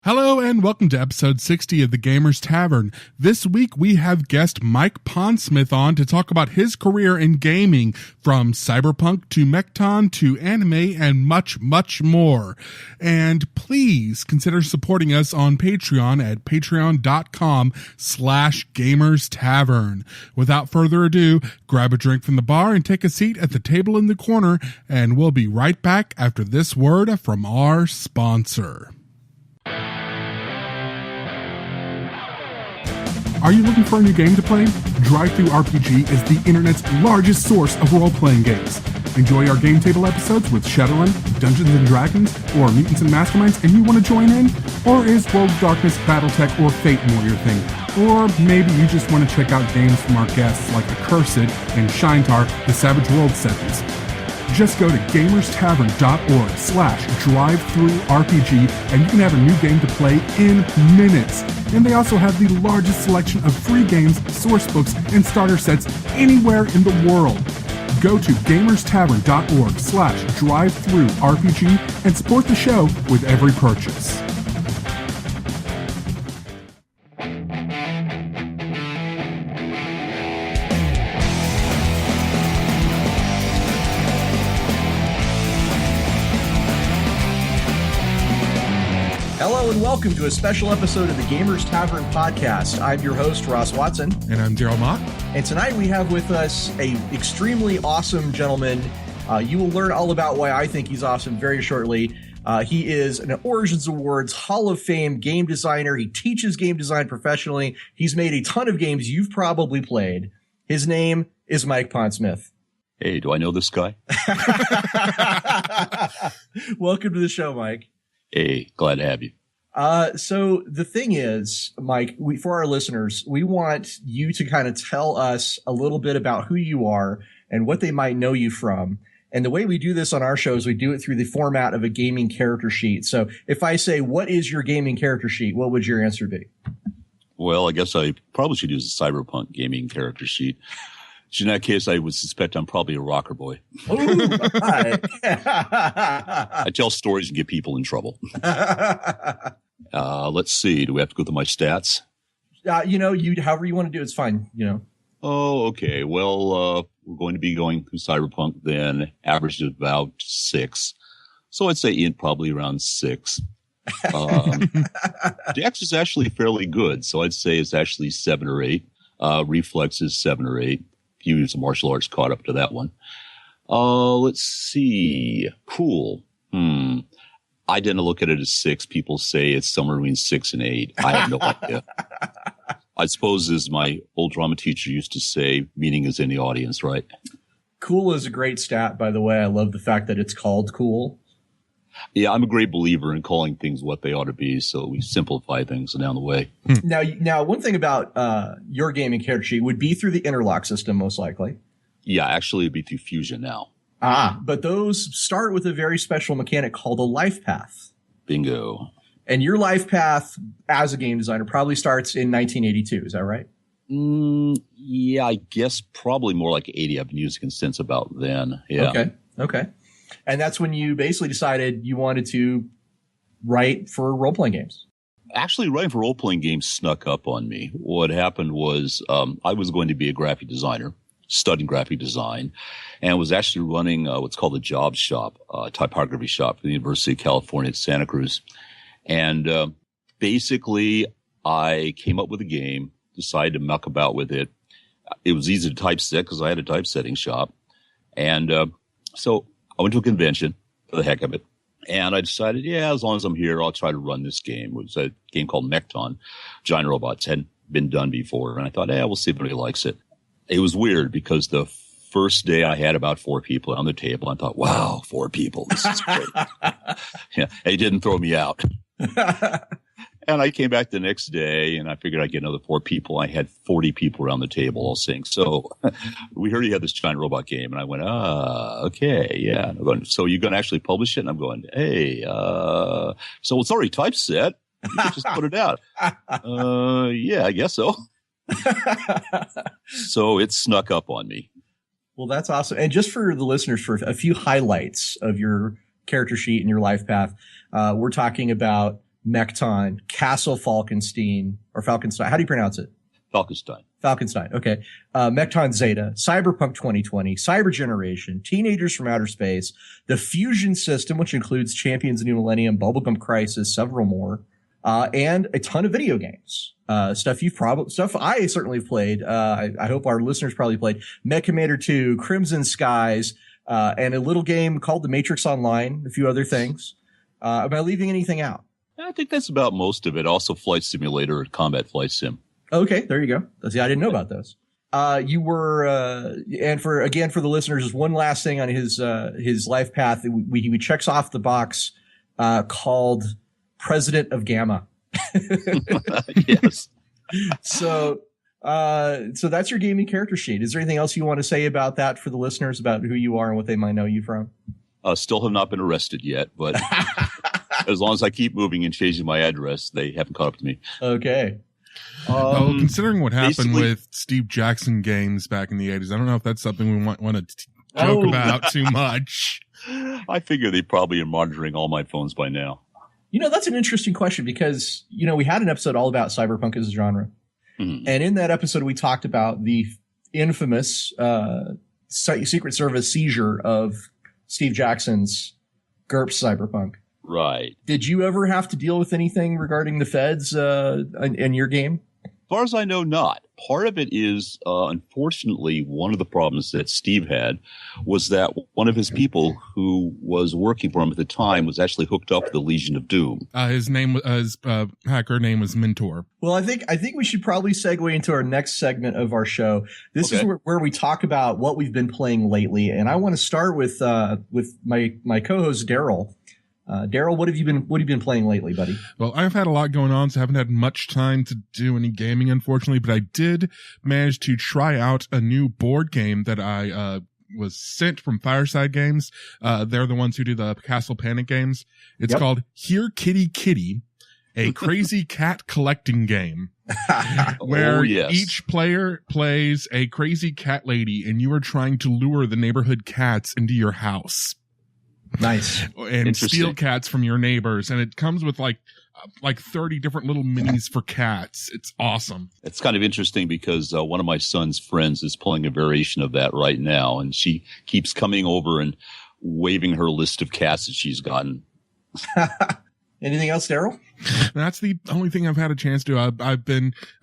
Hello and welcome to episode 60 of the Gamers Tavern. This week we have guest Mike Pondsmith on to talk about his career in gaming, from Cyberpunk to Mekton to anime and much, much more. And please consider supporting us on Patreon at patreon.com/gamerstavern. Without further ado, grab a drink from the bar and take a seat at the table in the corner, and we'll be right back after this word from our sponsor. Are you looking for a new game to play? DriveThruRPG is the internet's largest source of role-playing games. Enjoy our game table episodes with Shadowrun, Dungeons & Dragons, or Mutants and Masterminds, and you want to join in? Or is World of Darkness, Battletech, or Fate more your thing? Or maybe you just want to check out games from our guests like Accursed and Shinetar, the Savage World settings. Just go to gamerstavern.org/drivethrurpg and you can have a new game to play in minutes. And they also have the largest selection of free games, source books, and starter sets anywhere in the world. Go to gamerstavern.org/drivethrurpg and support the show with every purchase. Hello and welcome to a special episode of the Gamers Tavern podcast. I'm your host, Ross Watson. And I'm Daryl Mott. And tonight we have with us a extremely awesome gentleman. You will learn all about why I think he's awesome very shortly. He is an Origins Awards Hall of Fame game designer. He teaches game design professionally. He's made a ton of games you've probably played. His name is Mike Pondsmith. Hey, do I know this guy? Welcome to the show, Mike. Hey, glad to have you. So the thing is, Mike, for our listeners, we want you to kind of tell us a little bit about who you are and what they might know you from. And the way we do this on our shows, we do it through the format of a gaming character sheet. So if I say, what is your gaming character sheet? What would your answer be? Well, I guess I probably should use a Cyberpunk gaming character sheet. So in that case, I would suspect I'm probably a rocker boy. Ooh, I tell stories and get people in trouble. Let's see. Do we have to go through my stats? However you want to do it's fine. Oh, okay. Well, we're going to be going through Cyberpunk then. Average is about 6. So I'd say probably around 6. Dex is actually fairly good. So I'd say it's actually 7 or 8. Reflex is 7 or 8. Few some martial arts caught up to that one. Let's see. Cool. I didn't look at it as 6. People say it's somewhere between 6 and 8. I have no idea. I suppose, as my old drama teacher used to say, meaning is in the audience, right? Cool is a great stat, by the way. I love the fact that it's called cool. Yeah, I'm a great believer in calling things what they ought to be, so we simplify things down the way. Now, one thing about your gaming character sheet would be through the interlock system, most likely. Yeah, actually, it'd be through Fusion now. But those start with a very special mechanic called a life path. Bingo. And your life path as a game designer probably starts in 1982. Is that right? Yeah, I guess probably more like 80. I've been using it since about then. Yeah. Okay. And that's when you basically decided you wanted to write for role-playing games. Actually, writing for role-playing games snuck up on me. What happened was I was going to be a graphic designer, studying graphic design, and was actually running what's called a job shop, typography shop for the University of California at Santa Cruz. And basically, I came up with a game, decided to muck about with it. It was easy to typeset because I had a typesetting shop. And so I went to a convention for the heck of it. And I decided, as long as I'm here, I'll try to run this game. It was a game called Mekton. Giant robots hadn't been done before. And I thought, we'll see if anybody likes it. It was weird because the first day I had about 4 people on the table. I thought, wow, 4 people. This is great. It didn't throw me out. And I came back the next day and I figured I'd get another 4 people. I had 40 people around the table all saying, so we heard you had this giant robot game. And I went, okay, yeah. And I'm going, so you're going to actually publish it? And I'm going, hey, so it's already typeset. You can just put it out. Yeah, I guess so. So it snuck up on me. Well, that's awesome. And just for the listeners, for a few highlights of your character sheet and your life path, we're talking about Mekton, Castle Falkenstein, or Falkenstein. How do you pronounce it? Falkenstein. Falkenstein. Okay. Mekton Zeta, Cyberpunk 2020, Cyber Generation, Teenagers from Outer Space, the Fusion System, which includes Champions of New Millennium, Bubblegum Crisis, several more, and a ton of video games. Stuff I certainly have played. I hope our listeners probably played Mech Commander 2, Crimson Skies, and a little game called The Matrix Online, a few other things. Am I leaving anything out? I think that's about most of it. Also Flight Simulator and Combat Flight Sim. Okay, there you go. See, I didn't know about those. You were, and for the listeners, just one last thing on his life path. He checks off the box, called President of Gamma. Yes. So that's your gaming character sheet. Is there anything else you want to say about that for the listeners about who you are and what they might know you from? Still have not been arrested yet, but as long as I keep moving and changing my address, they haven't caught up to me. Okay. Well, considering what happened with Steve Jackson games back in the 80s, I don't know if that's something we want to joke about too much. I figure they probably are monitoring all my phones by now. That's an interesting question because, we had an episode all about cyberpunk as a genre. Mm-hmm. And in that episode, we talked about the infamous Secret Service seizure of Steve Jackson's GURPS Cyberpunk. Right. Did you ever have to deal with anything regarding the feds in your game? As far as I know, not. Part of it is, unfortunately, one of the problems that Steve had was that one of his people who was working for him at the time was actually hooked up with the Legion of Doom. His hacker name was Mentor. Well, I think we should probably segue into our next segment of our show. This is where we talk about what we've been playing lately, and I want to start with my co-host Daryl. Daryl, what have you been playing lately, buddy? Well, I've had a lot going on, so I haven't had much time to do any gaming, unfortunately, but I did manage to try out a new board game that I was sent from Fireside Games. They're the ones who do the Castle Panic games. It's called Here Kitty Kitty, a crazy cat collecting game. Where each player plays a crazy cat lady, and you are trying to lure the neighborhood cats into your house. Nice. And steal cats from your neighbors. And it comes with like 30 different little minis for cats. It's awesome. It's kind of interesting because one of my son's friends is playing a variation of that right now. And she keeps coming over and waving her list of cats that she's gotten. Anything else, Daryl? That's the only thing I've had a chance to. I've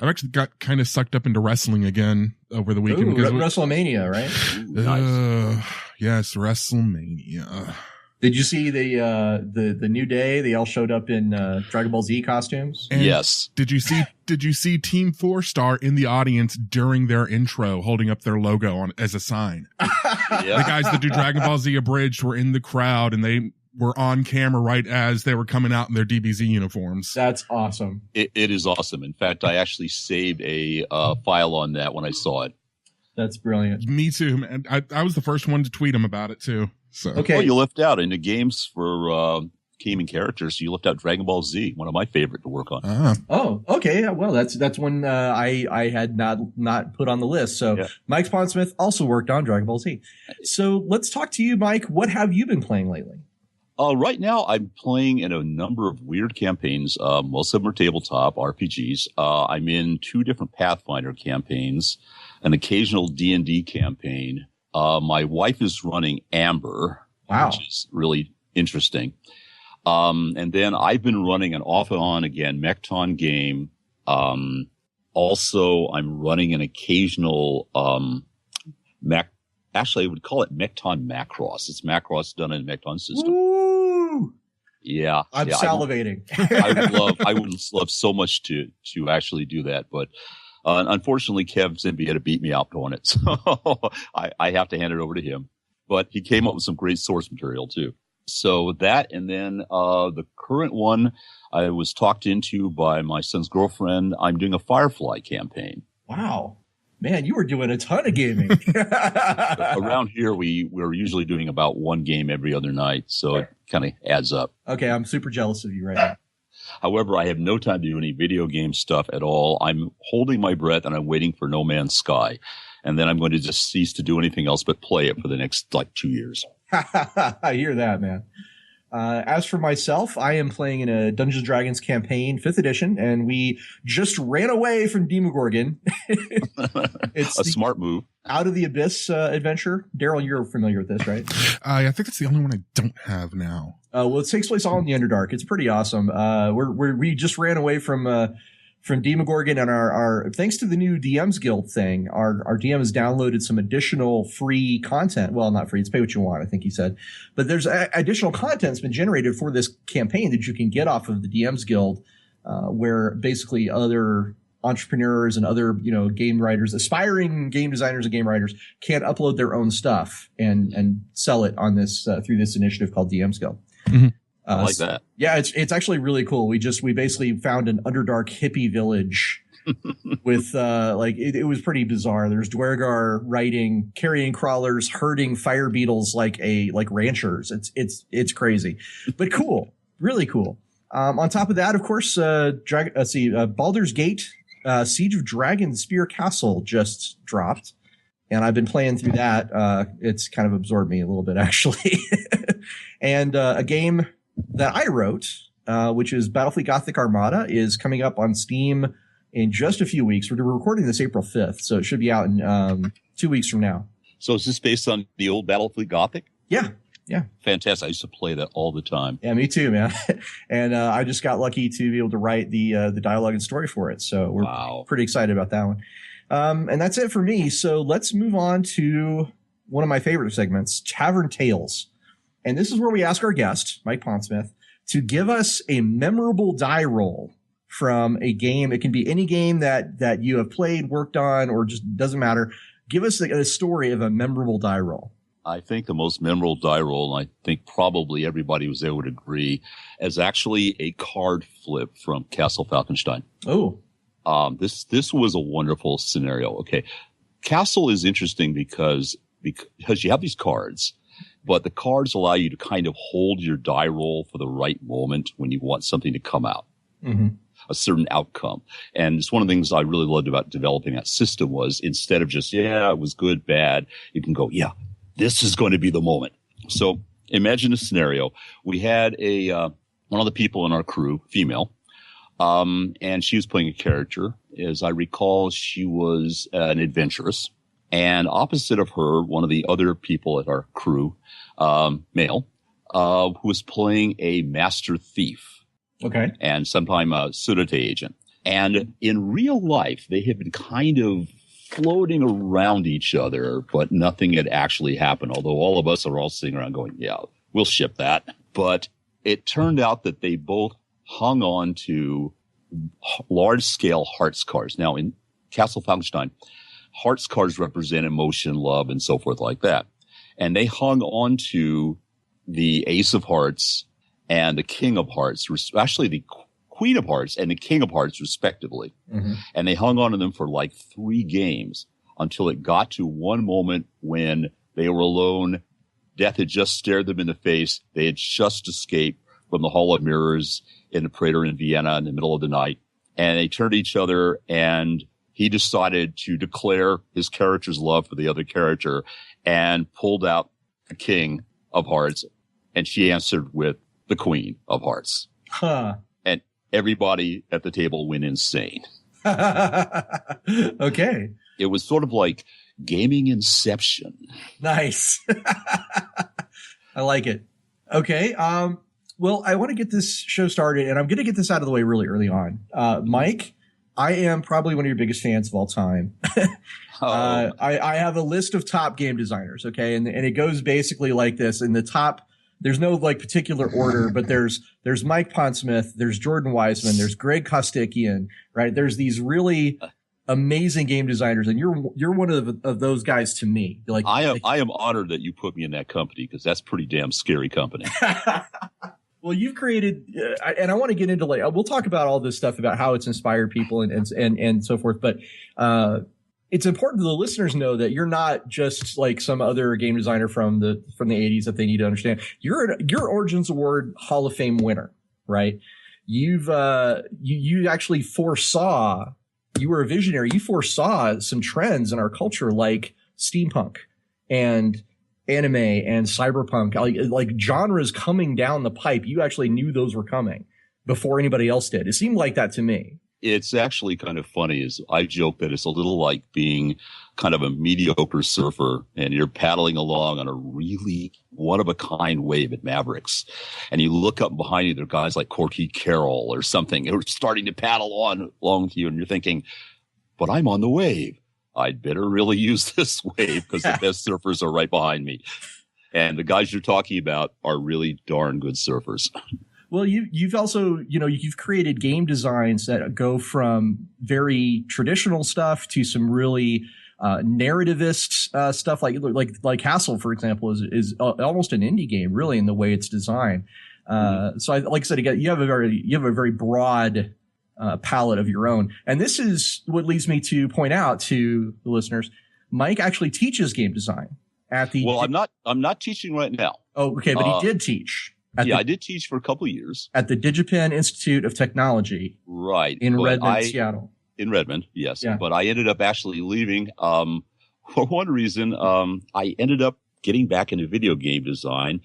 actually got kind of sucked up into wrestling again over the weekend. Ooh, WrestleMania, right? Nice. Yes, WrestleMania. Did you see the New Day? They all showed up in Dragon Ball Z costumes. And yes. Did you see Team 4-Star in the audience during their intro, holding up their logo as a sign? The guys that do Dragon Ball Z Abridged were in the crowd, and they were on camera right as they were coming out in their DBZ uniforms. That's awesome. It is awesome. In fact, I actually saved a file on that when I saw it. That's brilliant. Me too, and I was the first one to tweet him about it too. So okay, well, you left out in the games for gaming characters. You left out Dragon Ball Z, one of my favorite to work on. Oh, okay. Well, that's one I had not put on the list. So Mike Pondsmith also worked on Dragon Ball Z. So let's talk to you, Mike. What have you been playing lately? Right now, I'm playing in a number of weird campaigns. Most of them are tabletop RPGs. I'm in 2 different Pathfinder campaigns, an occasional D&D campaign. My wife is running Amber, which is really interesting. And then I've been running an off and on again Mekton game. Also, I'm running an occasional actually, I would call it Mekton Macross. It's Macross done in a Mekton system. Woo! Yeah. I'm salivating. I would love so much to actually do that, but unfortunately, Kev Zimby had to beat me out on it, so I have to hand it over to him. But he came up with some great source material too. So that, and then the current one I was talked into by my son's girlfriend. I'm doing a Firefly campaign. Wow. Man, you were doing a ton of gaming. Around here, we're usually doing about 1 game every other night, so it kind of adds up. Okay, I'm super jealous of you right now. However, I have no time to do any video game stuff at all. I'm holding my breath, and I'm waiting for No Man's Sky. And then I'm going to just cease to do anything else but play it for the next, 2 years. I hear that, man. As for myself, I am playing in a Dungeons & Dragons campaign, 5th edition, and we just ran away from Demogorgon. It's a smart move. Out of the Abyss adventure. Daryl, you're familiar with this, right? I think it's the only one I don't have now. Well, it takes place all in the Underdark. It's pretty awesome. We just ran away from Demogorgon, and our thanks to the new DMs Guild thing, our DM has downloaded some additional free content. Well, not free, it's pay what you want, I think he said. But there's additional content that's been generated for this campaign that you can get off of the DMs Guild, where basically other entrepreneurs and other, game writers, aspiring game designers and game writers can upload their own stuff and sell it on this through this initiative called DMs Guild. Mm-hmm. I like that. Yeah, it's actually really cool. We basically found an Underdark hippie village with it was pretty bizarre. There's Dwergar riding carrion crawlers, herding fire beetles like ranchers. It's crazy, but cool, really cool. On top of that, of course, Baldur's Gate, Siege of Dragon Spear Castle just dropped, and I've been playing through that. It's kind of absorbed me a little bit actually, and a game that I wrote, which is Battlefleet Gothic Armada, is coming up on Steam in just a few weeks. We're recording this April 5th, so it should be out in 2 weeks from now. So is this based on the old Battlefleet Gothic? Yeah. Fantastic. I used to play that all the time. Yeah, me too, man. And I just got lucky to be able to write the dialogue and story for it. So we're pretty excited about that one. And that's it for me. So let's move on to one of my favorite segments, Tavern Tales. And this is where we ask our guest, Mike Pondsmith, to give us a memorable die roll from a game. It can be any game that you have played, worked on, or just doesn't matter. Give us a story of a memorable die roll. I think the most memorable die roll, and I think probably everybody was able to agree, is actually a card flip from Castle Falkenstein. Oh. This was a wonderful scenario. Okay. Castle is interesting because you have these cards, but the cards allow you to kind of hold your die roll for the right moment when you want something to come out, a certain outcome. And it's one of the things I really loved about developing that system was instead of just, it was good, bad, you can go, this is going to be the moment. So imagine a scenario. We had one of the people in our crew, female, and she was playing a character. As I recall, she was an adventuress. And opposite of her, one of the other people at our crew, male, who was playing a master thief. Okay. And sometime a Sudete agent. And in real life, they had been kind of floating around each other, but nothing had actually happened. Although all of us are all sitting around going, we'll ship that. But it turned out that they both hung on to large-scale hearts cards. Now, in Castle Falkenstein, hearts cards represent emotion, love, and so forth like that. And they hung on to the Ace of Hearts and the King of Hearts, actually the Queen of Hearts and the King of Hearts, respectively. Mm-hmm. And they hung on to them for like 3 games until it got to one moment when they were alone. Death had just stared them in the face. They had just escaped from the Hall of Mirrors in the Prater in Vienna in the middle of the night. And they turned to each other, and he decided to declare his character's love for the other character and pulled out the King of Hearts, and she answered with the Queen of Hearts. Huh. And everybody at the table went insane. Okay. It was sort of like gaming Inception. Nice. I like it. Okay. Well, I want to get this show started, and I'm going to get this out of the way really early on. Mike, I am probably one of your biggest fans of all time. I have a list of top game designers, okay? And it goes basically like this. In the top, there's no like particular order, but there's Mike Pondsmith, there's Jordan Wiseman, there's Greg Kostikian, right? There's these really amazing game designers, and you're one of those guys to me. Like I am honored that you put me in that company, because that's pretty damn scary company. Well, you've created, and I want to get into we'll talk about all this stuff about how it's inspired people and so forth. But it's important to the listeners know that you're not just like some other game designer from the 80s that they need to understand. You're Origins Award Hall of Fame winner, right? You actually foresaw. You were a visionary. You foresaw some trends in our culture like steampunk and anime and cyberpunk, like genres coming down the pipe, you actually knew those were coming before anybody else did. It seemed like that to me. It's actually kind of funny. Is I joke that it's a little like being kind of a mediocre surfer and you're paddling along on a really one-of-a-kind wave at Mavericks. And you look up behind you, there are guys like Corky Carroll or something who are starting to paddle along with you. And you're thinking, but I'm on the wave. I'd better really use this wave because the best surfers are right behind me. And the guys you're talking about are really darn good surfers. Well, you've also, you've created game designs that go from very traditional stuff to some really narrativist stuff, like Castle, for example, is almost an indie game, really, in the way it's designed. So, like I said, again, you have a very broad palette of your own, and this is what leads me to point out to the listeners: Mike actually teaches game design at the. Well, I'm not teaching right now. Oh, okay, but he did teach. I did teach for a couple of years. At the DigiPen Institute of Technology. Right. In Redmond, Seattle. In Redmond, yes. Yeah. But I ended up actually leaving for one reason. I ended up getting back into video game design.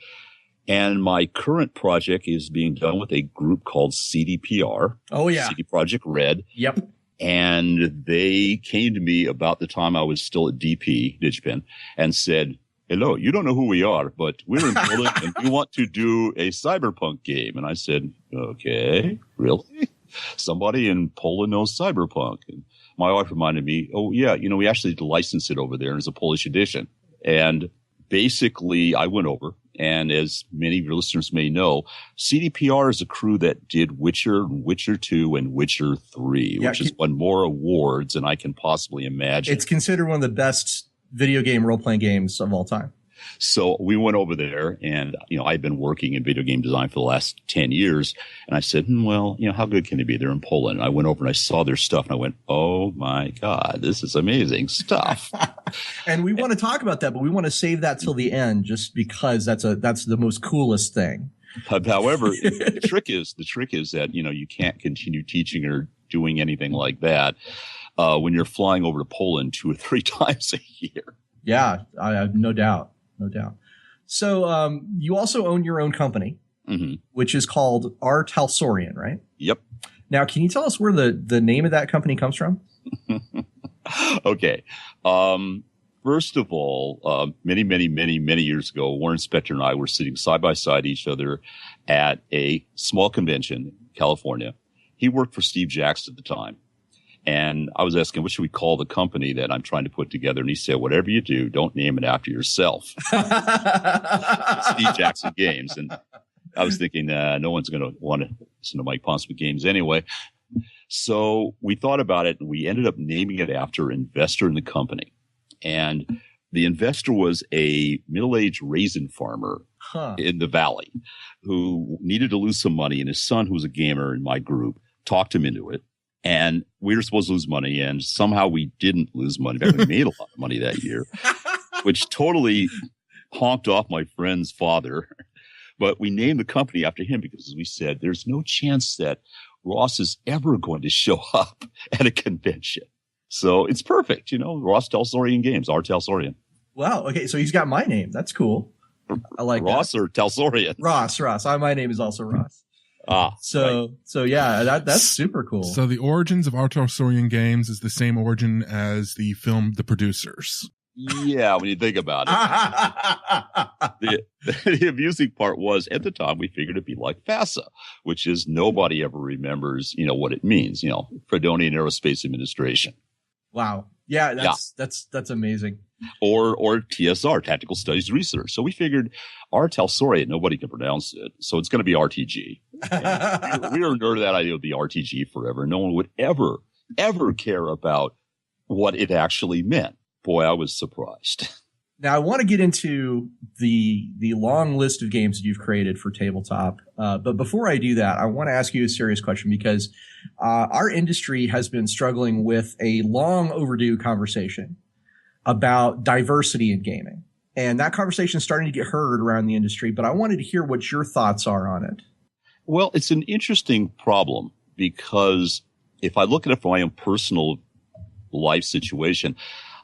And my current project is being done with a group called CDPR. Oh, yeah. CD Projekt Red. Yep. And they came to me about the time I was still at DigiPen, and said, hello, you don't know who we are, but we're in Poland and we want to do a Cyberpunk game. And I said, okay, really? Somebody in Poland knows Cyberpunk. And my wife reminded me, oh, yeah, we actually license it over there as a Polish edition. And basically, I went over. And as many of your listeners may know, CDPR is a crew that did Witcher, Witcher 2, and Witcher 3, which has won more awards than I can possibly imagine. It's considered one of the best video game role-playing games of all time. So we went over there, and, I've been working in video game design for the last 10 years. And I said, well, how good can it be? They're in Poland. And I went over and I saw their stuff, and I went, oh, my God, this is amazing stuff. And we want to talk about that, but we want to save that till the end just because that's the most coolest thing. However, the trick is that, you can't continue teaching or doing anything like that when you're flying over to Poland 2 or 3 times a year. Yeah, I have no doubt. No doubt. So you also own your own company, which is called our Talsorian, right? Yep. Now, can you tell us where the name of that company comes from? Okay. First of all, many, many, many, many years ago, Warren Spector and I were sitting side by side each other at a small convention in California. He worked for Steve Jackson at the time. And I was asking, what should we call the company that I'm trying to put together? And he said, whatever you do, don't name it after yourself. Steve Jackson Games. And I was thinking, no one's going to want to listen to Mike Pondsmith Games anyway. So we thought about it, and we ended up naming it after an investor in the company. And the investor was a middle-aged raisin farmer in the valley who needed to lose some money. And his son, who was a gamer in my group, talked him into it. And we were supposed to lose money, and somehow we didn't lose money. In fact, we made a lot of money that year, which totally honked off my friend's father. But we named the company after him because, as we said, there's no chance that Ross is ever going to show up at a convention. So it's perfect, Ross Talsorian Games, our Talsorian. Wow. Okay, so he's got my name. That's cool. I like Ross that. Or Talsorian? Ross. My name is also Ross. So yeah, that's super cool. So the origins of our Talsorian Games is the same origin as the film The Producers. Yeah, when you think about it. The amusing part was, at the time, we figured it'd be like FASA, which is nobody ever remembers, what it means, Fredonian Aerospace Administration. Wow. Yeah, that's amazing. Or TSR, Tactical Studies Research. So we figured our Talsorian, nobody can pronounce it, so it's going to be RTG. We were nerd of that idea of the RTG forever. No one would ever care about what it actually meant. Boy, I was surprised. Now, I want to get into the long list of games that you've created for tabletop. But before I do that, I want to ask you a serious question because our industry has been struggling with a long overdue conversation about diversity in gaming. And that conversation is starting to get heard around the industry, but I wanted to hear what your thoughts are on it. Well, it's an interesting problem because if I look at it from my own personal life situation,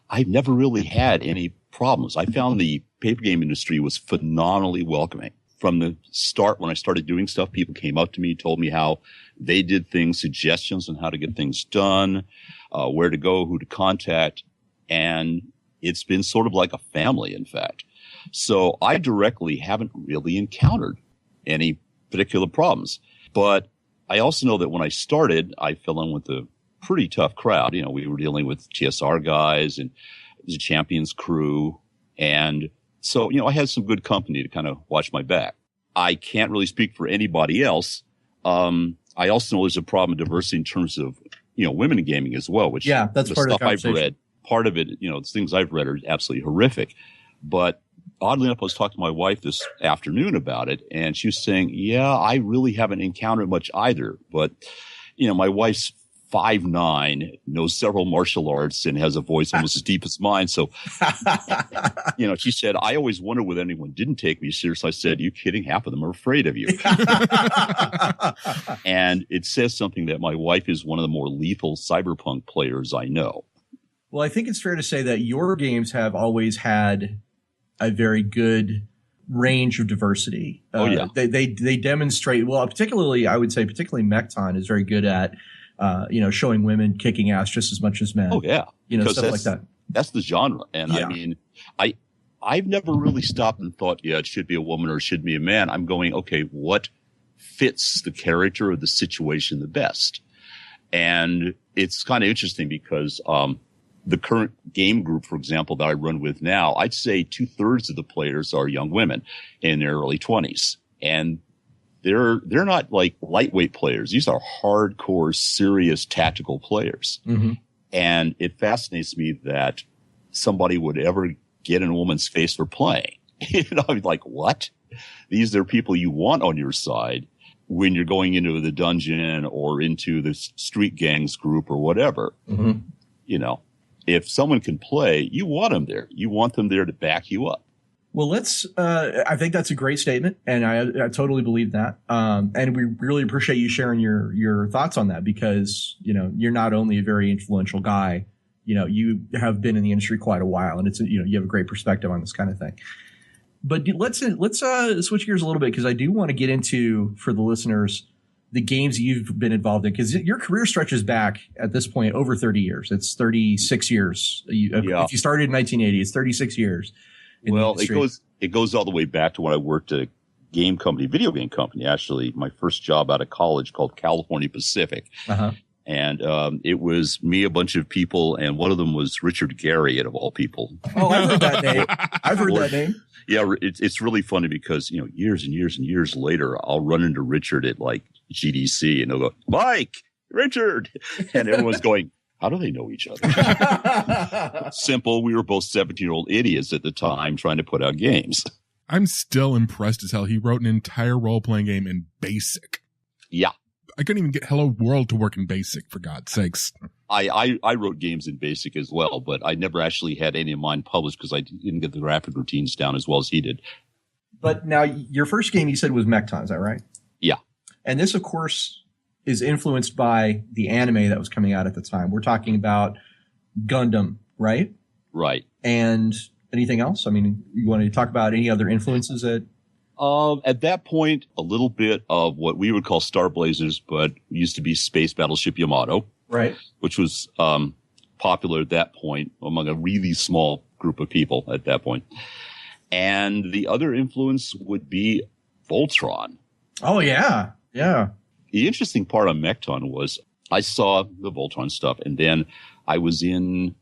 I've never really had any problems. I found the paper game industry was phenomenally welcoming. From the start, when I started doing stuff, people came up to me, told me how they did things, suggestions on how to get things done, where to go, who to contact. And it's been sort of like a family, in fact. So I directly haven't really encountered any particular problems. But I also know that when I started, I fell in with a pretty tough crowd. You know, we were dealing with TSR guys and the Champions crew. And so, you know, I had some good company to kind of watch my back. I can't really speak for anybody else. I also know there's a problem of diversity in terms of, you know, women in gaming as well, which that's the part of stuff the I've conversation. read. Part of it, you know, the things I've read are absolutely horrific. But oddly enough, I was talking to my wife this afternoon about it, and she was saying, yeah, I really haven't encountered much either. But, you know, my wife's 5'9", knows several martial arts, and has a voice almost as deep as mine. So, you know, she said, I always wonder whether anyone didn't take me serious. I said, you kidding? Half of them are afraid of you. And it says something that my wife is one of the more lethal Cyberpunk players I know. Well, I think it's fair to say that your games have always had a very good range of diversity. Oh, yeah. They demonstrate, well, particularly, I would say, particularly Mekton is very good at, you know, showing women kicking ass just as much as men. Oh, yeah. You know, Because stuff like that. That's the genre. And Yeah. I mean, I've never really stopped and thought, yeah, it should be a woman or it should be a man. I'm going, okay, what fits the character or the situation the best? And it's kind of interesting because, the current game group, for example, that I run with now, I'd say 2/3 of the players are young women in their early 20s. And they're not like lightweight players. These are hardcore, serious tactical players. Mm-hmm. And it fascinates me that somebody would ever get in a woman's face for playing. You know, I'm like, what? These are people you want on your side when you're going into the dungeon or into the street gangs group or whatever. Mm-hmm. You know, if someone can play, you want them there. You want them there to back you up. Well, I think that's a great statement, and I totally believe that. And we really appreciate you sharing your thoughts on that because, you know, you're not only a very influential guy, you know, you have been in the industry quite a while, and you know, you have a great perspective on this kind of thing. But let's switch gears a little bit because I do want to get into, for the listeners, the games you've been involved in, because your career stretches back at this point over 30 years. It's 36 years. If you started in 1980, it's 36 years. Well, it goes all the way back to when I worked at a video game company. Actually, my first job out of college called California Pacific. Uh-huh. And it was me, a bunch of people, and one of them was Richard Garriott, of all people. Oh, I've heard that name. I've heard that name. Yeah, it's really funny because, you know, years and years and years later, I'll run into Richard at like GDC and they'll go, Mike, Richard. And everyone's going, how do they know each other? Simple. We were both 17-year-old idiots at the time trying to put out games. I'm still impressed as hell. He wrote an entire role-playing game in BASIC. Yeah. I couldn't even get Hello World to work in BASIC, for God's sakes. I wrote games in BASIC as well, but I never actually had any of mine published because I didn't get the graphic routines down as well as he did. But now your first game you said was Mekton, is that right? Yeah. And this, of course, is influenced by the anime that was coming out at the time. We're talking about Gundam, right? Right. And anything else? I mean, you want to talk about any other influences that... At that point, a little bit of what we would call Star Blazers, but used to be Space Battleship Yamato. Right. Which was popular at that point among a really small group of people at that point. And the other influence would be Voltron. Oh, yeah. Yeah. The interesting part on Mekton was I saw the Voltron stuff, and then I was in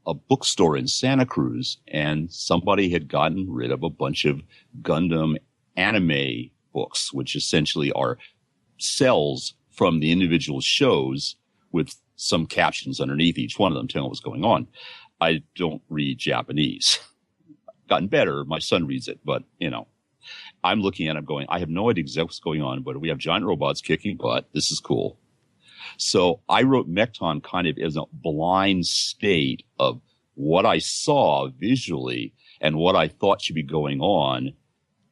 a bookstore in Santa Cruz, and somebody had gotten rid of a bunch of Gundam anime books, which essentially are cells from the individual shows with some captions underneath each one of them telling what's going on. I don't read Japanese. Gotten better. My son reads it, but, you know, I'm looking at it going, I have no idea exactly what's going on, but we have giant robots kicking butt. This is cool. So I wrote Mekton kind of as a blind state of what I saw visually and what I thought should be going on,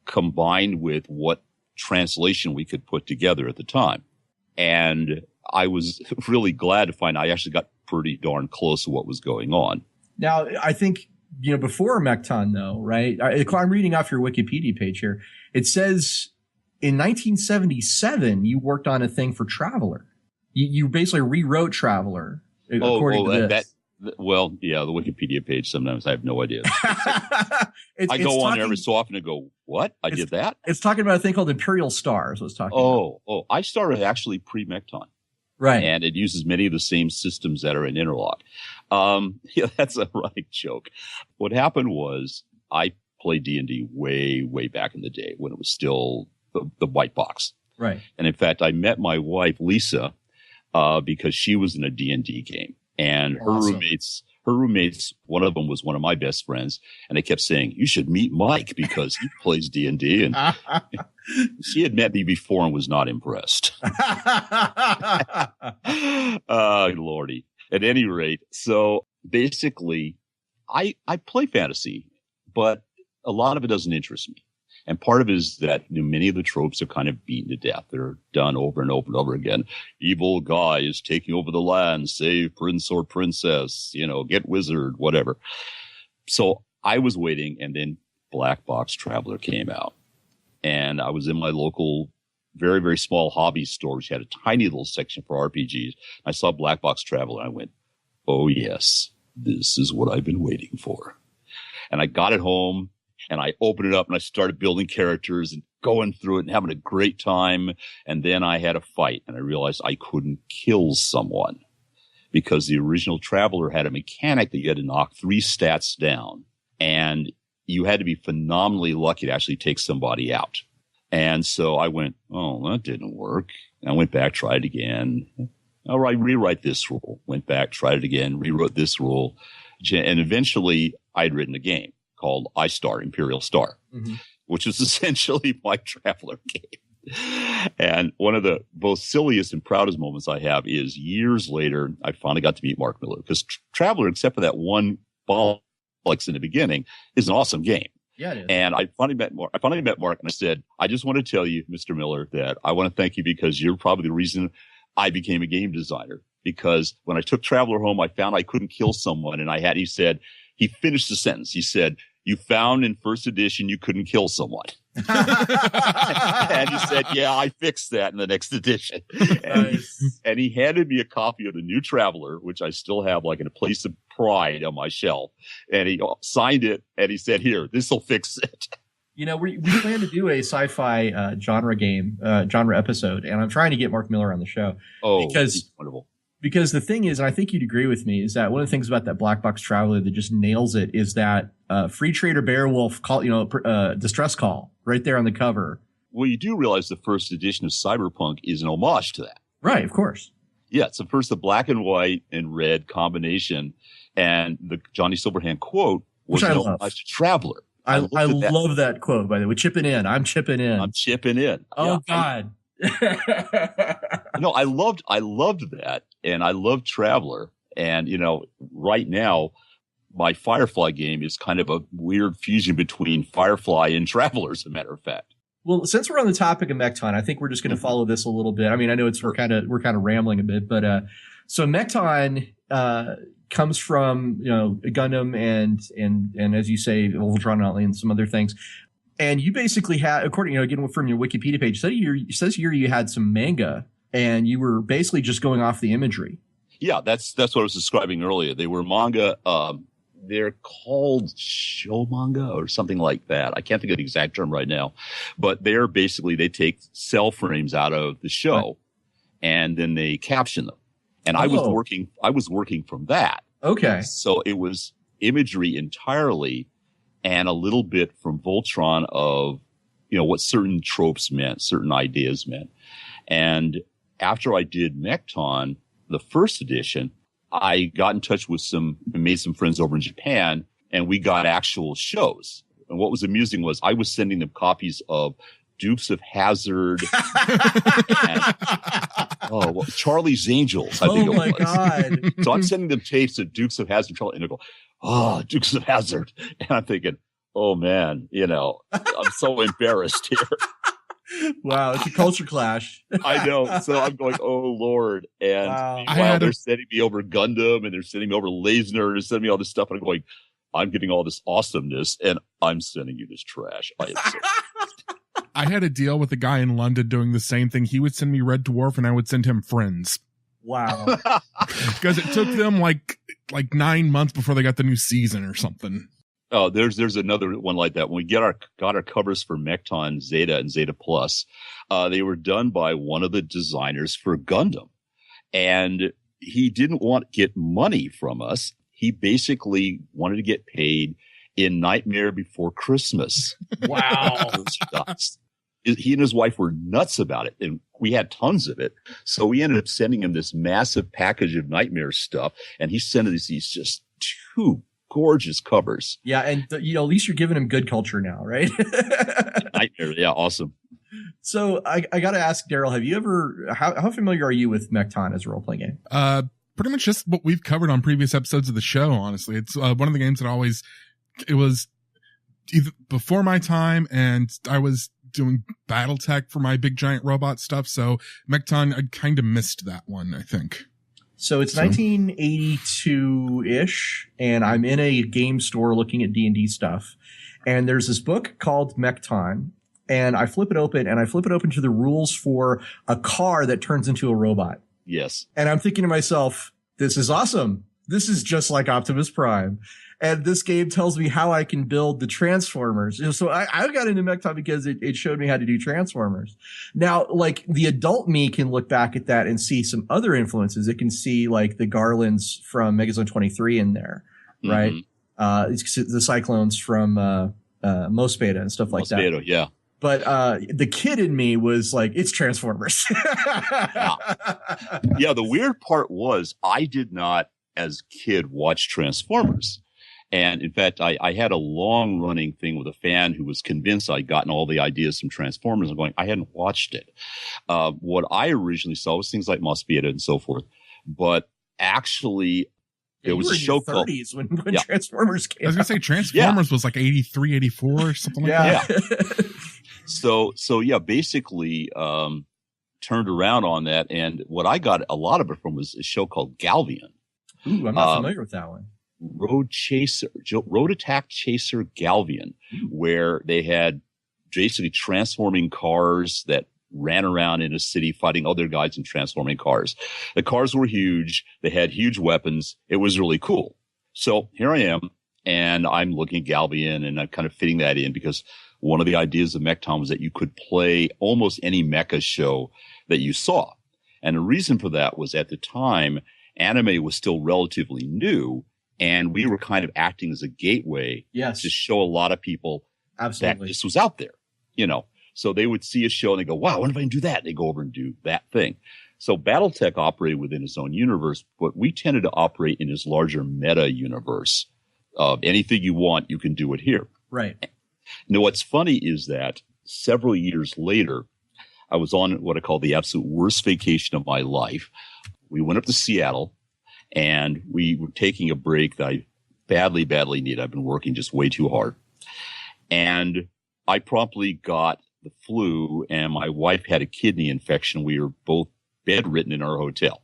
combined with what translation we could put together at the time. And I was really glad to find I actually got pretty darn close to what was going on. Now, I think before Mekton, though, right? I'm reading off your Wikipedia page here. It says in 1977 you worked on a thing for Traveler. You basically rewrote Traveler. According to this. Well, yeah, the Wikipedia page, sometimes I have no idea. I go on there every so often and go, what? I did that? It's talking about a thing called Imperial Stars. Was talking about. Oh, I started actually pre-Mekton. Right. And it uses many of the same systems that are in Interlock. Yeah, that's a running joke. What happened was I played D&D way, way back in the day when it was still the white box. Right. And in fact, I met my wife, Lisa, because she was in a D&D game. And her roommates, one of them was one of my best friends, and they kept saying, you should meet Mike because he plays D&D. And she had met me before and was not impressed. Lordy. At any rate, so basically, I play fantasy, but a lot of it doesn't interest me. And part of it is that many of the tropes are kind of beaten to death. They're done over and over and over again. Evil guy is taking over the land, save prince or princess, get wizard, whatever. So I was waiting, and then Black Box Traveler came out. And I was in my local, very, very small hobby store, which had a tiny little section for RPGs. I saw Black Box Traveler, and I went, oh, yes, this is what I've been waiting for. And I got it home. And I opened it up and I started building characters and going through it and having a great time. And then I had a fight and I realized I couldn't kill someone because the original Traveler had a mechanic that you had to knock 3 stats down. And you had to be phenomenally lucky to actually take somebody out. And so I went, oh, that didn't work. And I went back, tried it again. All right, rewrite this rule. Went back, tried it again, rewrote this rule. And eventually I'd written a game called iStar, Imperial Star, which is essentially my Traveler game. And one of the both silliest and proudest moments I have is years later, I finally got to meet Mark Miller because Traveler, except for that one bollocks in the beginning, is an awesome game. Yeah, it is. And I finally met Mark and I said, I just want to tell you, Mr. Miller, that I want to thank you because you're probably the reason I became a game designer. Because when I took Traveler home, I found I couldn't kill someone. And he finished the sentence. He said, you found in first edition you couldn't kill someone. And he said, yeah, I fixed that in the next edition. And he handed me a copy of the new Traveler, which I still have like in a place of pride on my shelf. And he signed it and he said, here, this will fix it. We plan to do a sci-fi genre episode, and I'm trying to get Mark Miller on the show. Oh, because wonderful. Because the thing is, and I think you'd agree with me, is that one of the things about that Black Box Traveler that just nails it is that Free Trader Beowulf distress call right there on the cover. Well, you do realize the first edition of Cyberpunk is an homage to that. Right, of course. Yeah, it's the black and white and red combination. And the Johnny Silverhand quote was an homage to Traveler. I love that quote, by the way. Chipping in. I'm chipping in. I'm chipping in. Oh, yeah. God. No, I loved that, and I loved Traveler. And right now, my Firefly game is kind of a weird fusion between Firefly and Traveler, as a matter of fact. Well, since we're on the topic of Mekton, I think we're just going to follow this a little bit. I mean, I know we're kind of rambling a bit, but so Mekton comes from Gundam and as you say, Voltron and some other things. And you basically had, according, again, from your Wikipedia page, it says here you had some manga, and you were basically just going off the imagery. Yeah, that's what I was describing earlier. They were manga. They're called show manga or something like that. I can't think of the exact term right now, but they take cell frames out of the show, right, and then they caption them. And I was working from that. Okay. So it was imagery entirely, and a little bit from Voltron of, what certain tropes meant, certain ideas meant. And after I did Mekton, the first edition, I got in touch with made some friends over in Japan, and we got actual shows. And what was amusing was I was sending them copies of Dukes of Hazzard and Charlie's Angels, I think it was. Oh my God. So I'm sending them tapes of Dukes of Hazzard, and they go, oh, Dukes of Hazzard. And I'm thinking, oh man, I'm so embarrassed here. Wow, it's a culture clash. I know. So I'm going, oh Lord. And wow. Meanwhile, they're sending me over Gundam, and they're sending me over Laser, and they're sending me all this stuff. And I'm going, I'm getting all this awesomeness, and I'm sending you this trash. I am so I had a deal with a guy in London doing the same thing. He would send me Red Dwarf, and I would send him Friends. Wow. Because it took them like 9 months before they got the new season or something. Oh, there's another one like that. When we got our covers for Mekton, Zeta, and Zeta Plus, they were done by one of the designers for Gundam. And he didn't want to get money from us. He basically wanted to get paid in Nightmare Before Christmas. Wow. He and his wife were nuts about it, and we had tons of it. So we ended up sending him this massive package of Nightmare stuff, and he sent us these just two gorgeous covers. Yeah, and at least you're giving him good culture now, right? Nightmare, yeah, awesome. So I got to ask, Daryl, have you ever? How familiar are you with Mekton as a role playing game? Pretty much just what we've covered on previous episodes of the show. Honestly, it's one of the games that it was either before my time, and I was doing BattleTech for my big giant robot stuff. So Mekton, I kind of missed that one, I think. So it's 1982-ish, and I'm in a game store looking at D&D stuff. And there's this book called Mekton, and I flip it open to the rules for a car that turns into a robot. Yes. And I'm thinking to myself, this is awesome. This is just like Optimus Prime. And this game tells me how I can build the Transformers. So I got into Mekton because it showed me how to do Transformers. Now, like, the adult me can look back at that and see some other influences. It can see like the Garlands from Megazone 23 in there, right? It's the Cyclones from Mospeda and stuff like that. Mospeda, yeah. But the kid in me was like, it's Transformers. Yeah, the weird part was I did not, as a kid, watch Transformers. And in fact, I had a long running thing with a fan who was convinced I'd gotten all the ideas from Transformers. I'm going, I hadn't watched it. What I originally saw was things like Mospeda and so forth. But actually, there was a show called when Transformers came out. I was going to say Transformers was like 83, 84 or something like that. So yeah, basically, turned around on that. And what I got a lot of it from was a show called Galvian. Ooh, I'm not familiar with that one. Road Attack Chaser Galvian, where they had basically transforming cars that ran around in a city fighting other guys in transforming cars. The cars were huge. They had huge weapons. It was really cool. So here I am, and I'm looking at Galvian, and I'm kind of fitting that in because one of the ideas of Mekton was that you could play almost any mecha show that you saw. And the reason for that was at the time, anime was still relatively new, and we were kind of acting as a gateway to show a lot of people that this was out there, So they would see a show and they go, wow, I wonder if I can do that. And they go over and do that thing. So BattleTech operated within its own universe, but we tended to operate in this larger meta universe of anything you want, you can do it here. Right. Now, what's funny is that several years later, I was on what I call the absolute worst vacation of my life. We went up to Seattle, and we were taking a break that I badly, badly need. I've been working just way too hard. And I promptly got the flu, and my wife had a kidney infection. We were both bedridden in our hotel.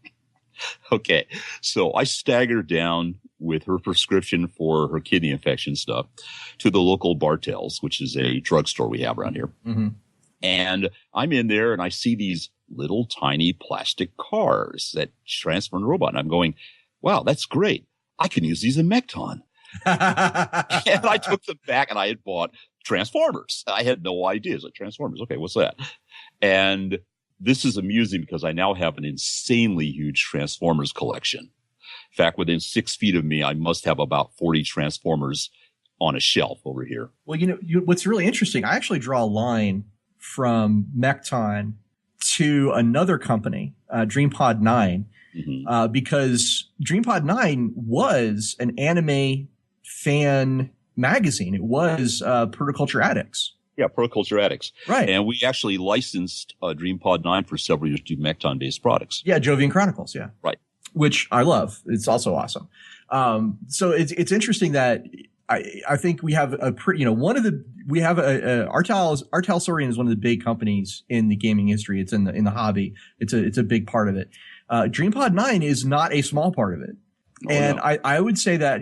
Okay, so I staggered down with her prescription for her kidney infection stuff to the local Bartels, which is a drugstore we have around here. Mm-hmm. And I'm in there, and I see these little tiny plastic cars that transform a robot. And I'm going, wow, that's great. I can use these in Mekton. And I took them back, and I had bought Transformers. I had no idea. It's like, Transformers, okay, what's that? And this is amusing because I now have an insanely huge Transformers collection. In fact, within 6 feet of me, I must have about 40 Transformers on a shelf over here. Well, what's really interesting, I actually draw a line from Mekton to another company, DreamPod 9, because DreamPod 9 was an anime fan magazine. It was Permaculture Addicts. Yeah, Permaculture Addicts. Right. And we actually licensed DreamPod 9 for several years to do Mekton-based products. Yeah, Jovian Chronicles, yeah. Right. Which I love. It's also awesome. So it's interesting that I think we have a pretty, our Talsorian is one of the big companies in the gaming history. It's in the hobby. It's a big part of it. DreamPod 9 is not a small part of it. And I would say that,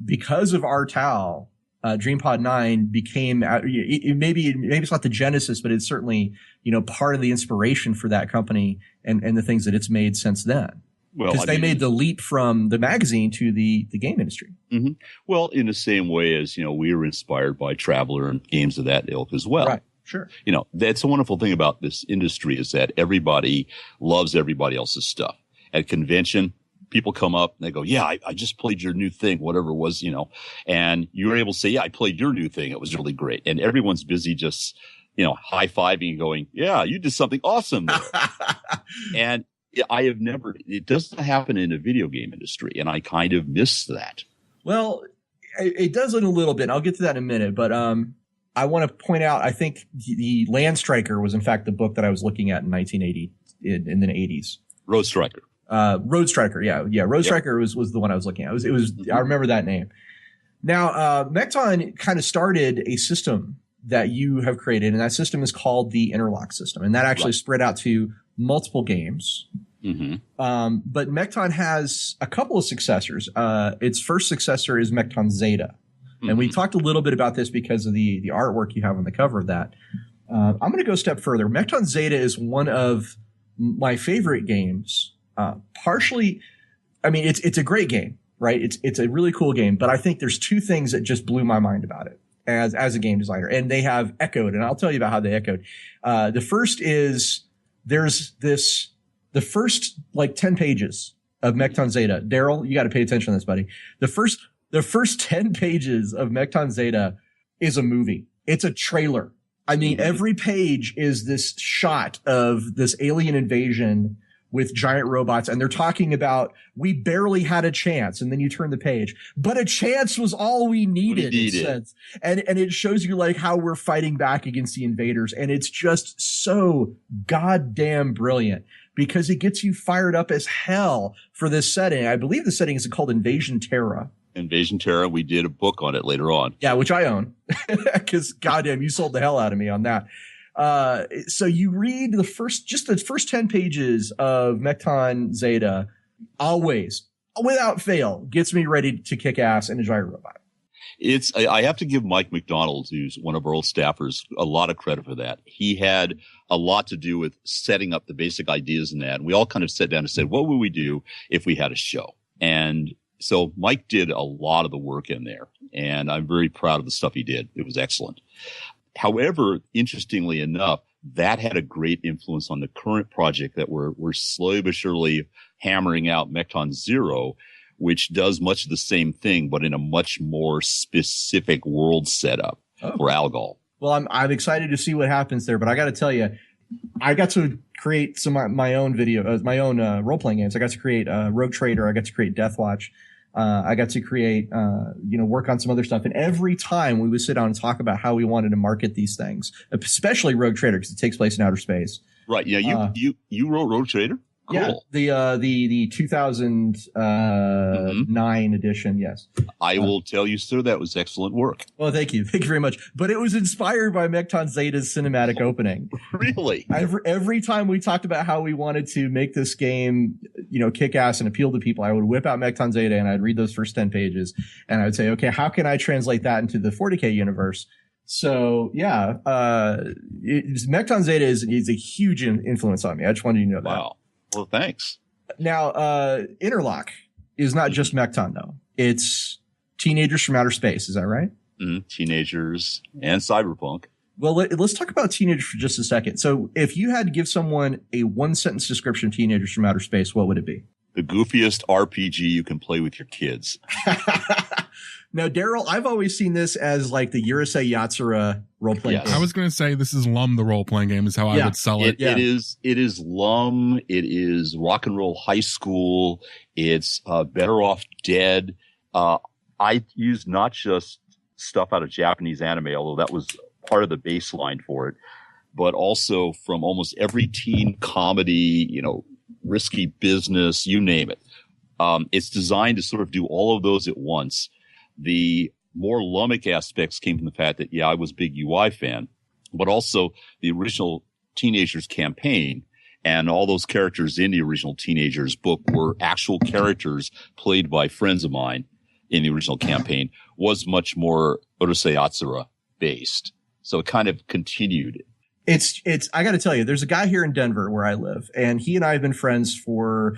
because of our Tal, DreamPod 9 became, maybe it's not the genesis, but it's certainly, part of the inspiration for that company and the things that it's made since then. Well, because they made the leap from the magazine to the game industry. Mm-hmm. Well, in the same way as, we were inspired by Traveller and games of that ilk as well. Right. Sure. That's a wonderful thing about this industry is that everybody loves everybody else's stuff. At convention, people come up and they go, yeah, I just played your new thing, whatever it was, and you were able to say, yeah, I played your new thing. It was really great. And everyone's busy just, high-fiving and going, yeah, you did something awesome there. And it doesn't happen in the video game industry. And I kind of miss that. Well, it does in a little bit. I'll get to that in a minute. But I want to point out, I think the Land Striker was, in fact, the book that I was looking at in 1980, in the 80s. Road Striker. Road Striker. Yeah. Road Striker was the one I was looking at. It was, I remember that name. Now, Mekton kind of started a system that you have created, and that system is called the Interlock system. And that actually spread out to multiple games. Mm-hmm. But Mekton has a couple of successors. Its first successor is Mekton Zeta. Mm-hmm. And we talked a little bit about this because of the artwork you have on the cover of that. I'm going to go a step further. Mekton Zeta is one of my favorite games. Partially, I mean, it's a great game, right? It's a really cool game, but I think there's two things that just blew my mind about it as a game designer, and they have echoed, and I'll tell you about how they echoed. The first is the first like 10 pages of Mekton Zeta. Daryl, you got to pay attention to this, buddy. The first 10 pages of Mekton Zeta is a movie. It's a trailer. I mean, every page is this shot of this alien invasion with giant robots, and they're talking about, we barely had a chance, and then you turn the page, but a chance was all we needed. It says. And it shows you like how we're fighting back against the invaders, and it's just so goddamn brilliant because it gets you fired up as hell for this setting. I believe the setting is called Invasion Terra. Invasion Terra. We did a book on it later on. Yeah, which I own because goddamn, you sold the hell out of me on that. So you read the first 10 pages of Mekton Zeta, always, without fail, gets me ready to kick ass in a giant robot. I have to give Mike McDonald, who's one of our old staffers, a lot of credit for that. He had a lot to do with setting up the basic ideas in that. And we all kind of sat down and said, what would we do if we had a show? And so Mike did a lot of the work in there, and I'm very proud of the stuff he did. It was excellent. However, interestingly enough, that had a great influence on the current project that we're slowly but surely hammering out, Mekton Zero, which does much of the same thing, but in a much more specific world setup for Algol. Well, I'm excited to see what happens there, but I got to tell you, I got to create my own role-playing games. I got to create Rogue Trader. I got to create Deathwatch. I got to create, work on some other stuff. And every time we would sit down and talk about how we wanted to market these things, especially Rogue Trader, because it takes place in outer space. Right. Yeah. You wrote Rogue Trader? Cool. Yeah. The 2009 edition. Yes. I will tell you, sir, that was excellent work. Well, thank you. Thank you very much. But it was inspired by Mekton Zeta's cinematic opening. Really? Every time we talked about how we wanted to make this game, kick ass and appeal to people, I would whip out Mekton Zeta and I'd read those first 10 pages and I would say, okay, how can I translate that into the 40K universe? So yeah, Mekton Zeta is a huge influence on me. I just wanted you to know that. Wow. Well, thanks. Now, Interlock is not just Mekton, though. It's Teenagers from Outer Space. Is that right? Teenagers and Cyberpunk. Well, let's talk about Teenagers for just a second. So if you had to give someone a one-sentence description of Teenagers from Outer Space, what would it be? The goofiest RPG you can play with your kids. Now, Daryl, I've always seen this as like the Urusei Yatsura role-playing game. I was going to say this is Lum, the role-playing game, is how I would sell it. It is Lum. It is Rock and Roll High School. It's Better Off Dead. I used not just stuff out of Japanese anime, although that was part of the baseline for it, but also from almost every teen comedy, risky business, you name it. It's designed to sort of do all of those at once. The more Lumic aspects came from the fact that, I was a big UI fan, but also the original Teenagers campaign And all those characters in the original Teenagers book were actual characters played by friends of mine in the original campaign, was much more Urusei Yatsura based. So it kind of continued. It's, I got to tell you, there's a guy here in Denver where I live, and he and I have been friends for,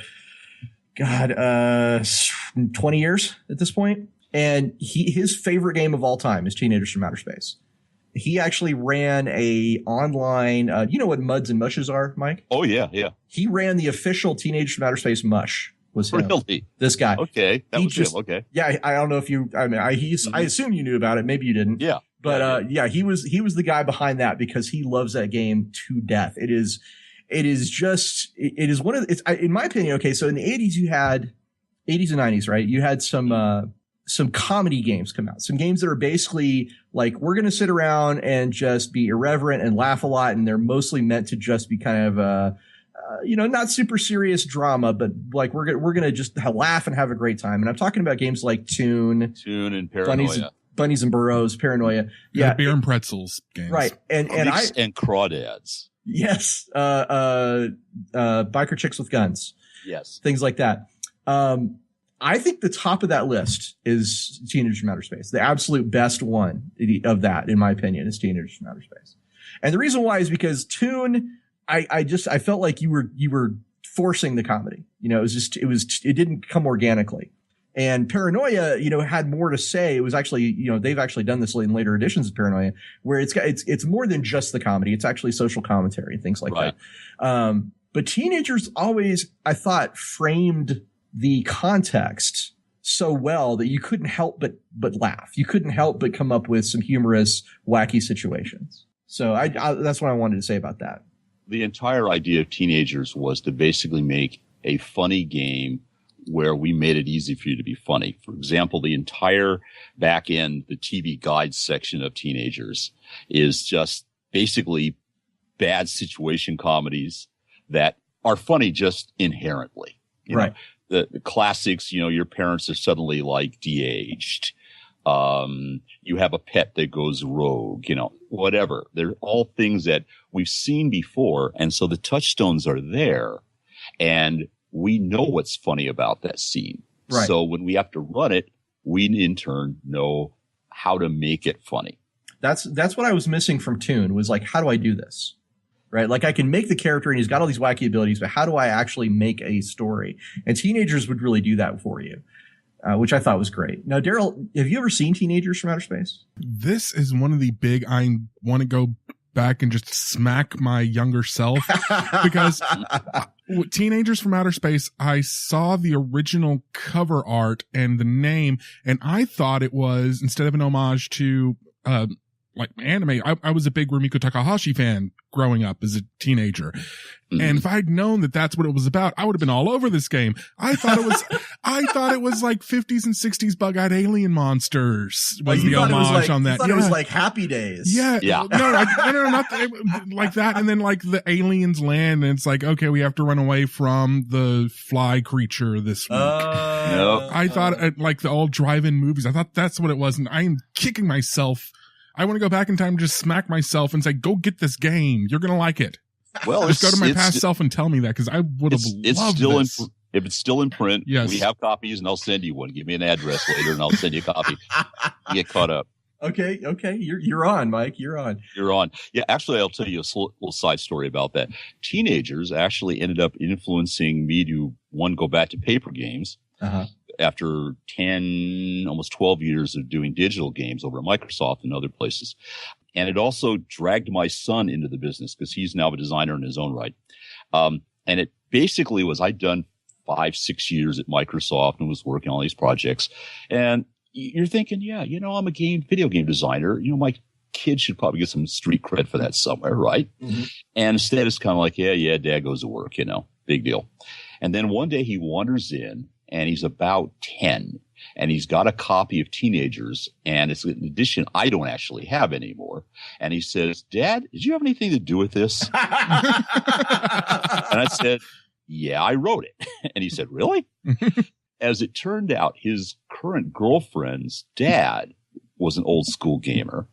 20 years at this point. And his favorite game of all time is Teenagers from Outer Space. He actually ran a online, you know what Muds and Mushes are, Mike? Oh, yeah, yeah. He ran the official Teenagers from Outer Space Mush. Was him. Really? This guy. Okay. That was him. Okay. Yeah. I don't know if you, I mean, I assume you knew about it. Maybe you didn't. Yeah. But, he was the guy behind that because he loves that game to death. It is one of, it's, in my opinion, okay. So in the 80s, you had 80s and 90s, right? You had some comedy games come out, some games that are basically like, we're going to sit around and just be irreverent and laugh a lot. And they're mostly meant to just be kind of, not super serious drama, but like we're going to just laugh and have a great time. And I'm talking about games like Toon and Paranoia. Bunnies and Burrows, Paranoia. Yeah. Beer and Pretzels games. Right. And Crawdads. Yes. Biker Chicks with Guns. Yes. Things like that. I think the top of that list is Teenagers from Outer Space. The absolute best one of that, in my opinion, is Teenagers from Outer Space. And the reason why is because Toon, I felt like you were forcing the comedy. It didn't come organically. And Paranoia, had more to say. It was actually, they've actually done this in later editions of Paranoia, where it's more than just the comedy. It's actually social commentary and things like that. But Teenagers always, I thought, framed the context so well that you couldn't help but laugh. You couldn't help but come up with some humorous, wacky situations. So that's what I wanted to say about that. The entire idea of Teenagers was to basically make a funny game where we made it easy for you to be funny. For example, the entire back end, the TV guide section of Teenagers is just basically bad situation comedies that are funny just inherently. Right. The classics, your parents are suddenly like de-aged. You have a pet that goes rogue, whatever. They're all things that we've seen before. And so the touchstones are there and we know what's funny about that scene. Right. So when we have to run it, we in turn know how to make it funny. That's what I was missing from Toon was like, how do I do this? Right. Like I can make the character and he's got all these wacky abilities, but how do I actually make a story? And Teenagers would really do that for you. Which I thought was great. Now, Daryl, have you ever seen Teenagers from Outer Space? This is one of the big, I want to go back and just smack my younger self because Teenagers from Outer Space, I saw the original cover art and the name, and I thought it was, instead of an homage to, like anime, I was a big Rumiko Takahashi fan growing up as a teenager. Mm-hmm. And if I'd known that that's what it was about, I would have been all over this game. I thought it was like 50s and 60s bug-eyed alien monsters was the homage on that. You thought it was like Happy Days. Yeah. No, not like that. And then like the aliens land and it's like, okay, we have to run away from the fly creature this week. Nope. I thought like the old drive-in movies, I thought that's what it was. And I am kicking myself. I want to go back in time and just smack myself and say, go get this game. You're going to like it. Well, just go to my past self and tell me that because I would have loved this. If it's still in print, yes. We have copies and I'll send you one. Give me an address later and I'll send you a copy. You get caught up. Okay. You're on, Mike. You're on. Yeah, actually, I'll tell you a little side story about that. Teenagers actually ended up influencing me to, one, go back to paper games. Uh-huh. After 10, almost 12 years of doing digital games over at Microsoft and other places. And it also dragged my son into the business because he's now a designer in his own right. And it basically was, I'd done 5-6 years at Microsoft and was working on all these projects. And you're thinking, yeah, I'm a video game designer. My kid should probably get some street cred for that somewhere, right? Mm-hmm. And instead it's kind of like, yeah, dad goes to work, big deal. And then one day he wanders in and he's about 10 and he's got a copy of Teenagers and it's an edition I don't actually have anymore. And he says, Dad, did you have anything to do with this? And I said, yeah, I wrote it. And he said, really? As it turned out, his current girlfriend's dad was an old school gamer.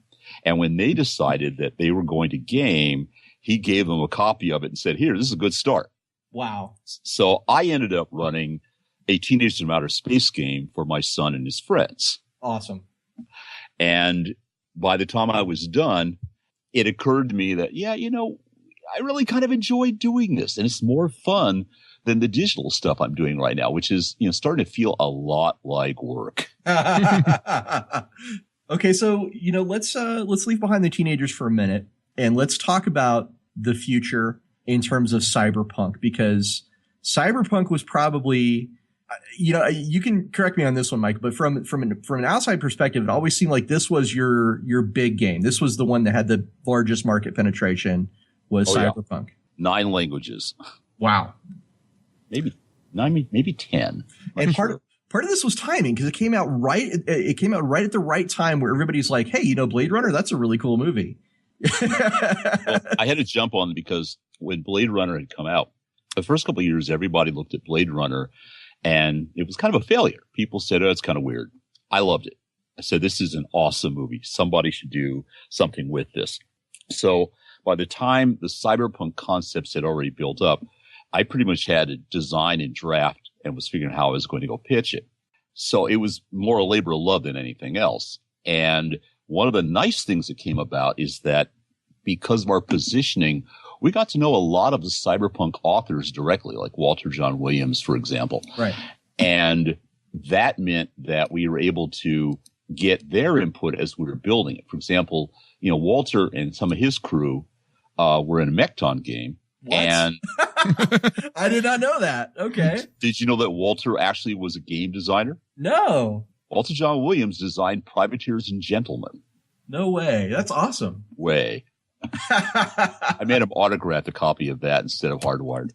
And when they decided that they were going to game, he gave them a copy of it and said, here, this is a good start. Wow. So I ended up running a Teenagers from Outer Space game for my son and his friends. Awesome. And by the time I was done, it occurred to me that, I really kind of enjoy doing this. And it's more fun than the digital stuff I'm doing right now, which is, starting to feel a lot like work. Okay, so, let's leave behind the teenagers for a minute and let's talk about the future in terms of Cyberpunk, because Cyberpunk was probably, you can correct me on this one, Mike, but from an outside perspective, it always seemed like this was your big game. This was the one that had the largest market penetration was Cyberpunk. Yeah. 9 languages. Wow. Maybe 9, maybe 10. And part of this was timing, because it came out right at the right time where everybody's like, hey, Blade Runner, that's a really cool movie. Well, I had to jump on because when Blade Runner had come out, the first couple of years, everybody looked at Blade Runner and it was kind of a failure. People said, oh, it's kind of weird. I loved it. I said, this is an awesome movie. Somebody should do something with this. So by the time the Cyberpunk concepts had already built up, I pretty much had a design and draft and was figuring out how I was going to go pitch it. So it was more a labor of love than anything else. And one of the nice things that came about is that because of our positioning, we got to know a lot of the Cyberpunk authors directly, like Walter John Williams, for example. Right. And that meant that we were able to get their input as we were building it. For example, Walter and some of his crew were in a Mekton game. What? And I did not know that. Okay. Did you know that Walter actually was a game designer? No. Walter John Williams designed Privateers and Gentlemen. No way. That's awesome. Way. I made him autograph a copy of that instead of hardwired.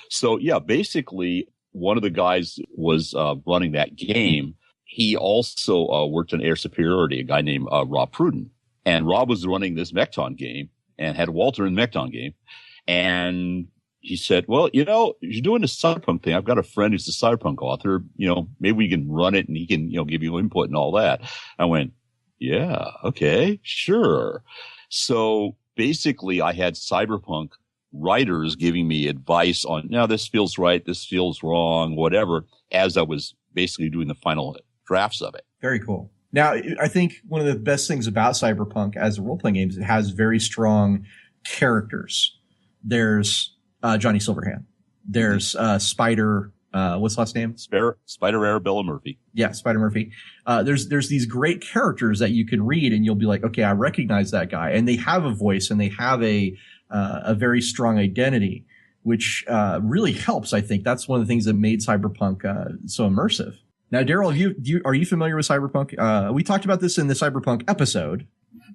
So, yeah, basically, one of the guys was running that game. He also worked on Air Superiority, a guy named Rob Pruden. And Rob was running this Mekton game and had Walter in the Mekton game. And he said, well, you're doing the Cyberpunk thing. I've got a friend who's a Cyberpunk author. Maybe we can run it and he can, give you input and all that. I went, yeah, okay, sure. So basically I had Cyberpunk writers giving me advice on, now this feels right, this feels wrong, whatever, as I was basically doing the final drafts of it. Very cool. Now, I think one of the best things about Cyberpunk as a role-playing game is it has very strong characters. There's Johnny Silverhand. There's Spider, what's the last name? Spider Arabella Murphy. Yeah, Spider Murphy. There's these great characters that you can read and you'll be like, okay, I recognize that guy. And they have a voice and they have a very strong identity, which really helps, I think. That's one of the things that made Cyberpunk so immersive. Now, Daryl, are you familiar with Cyberpunk? We talked about this in the Cyberpunk episode,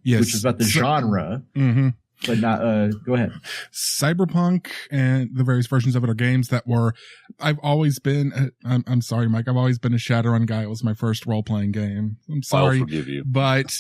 yes, which is about the genre. Mm-hmm. But not, go ahead. Cyberpunk and the various versions of it are games that were, I've always been, I'm sorry, Mike, I've always been a Shadowrun guy. It was my first role-playing game. I'm sorry. I'll forgive you. But,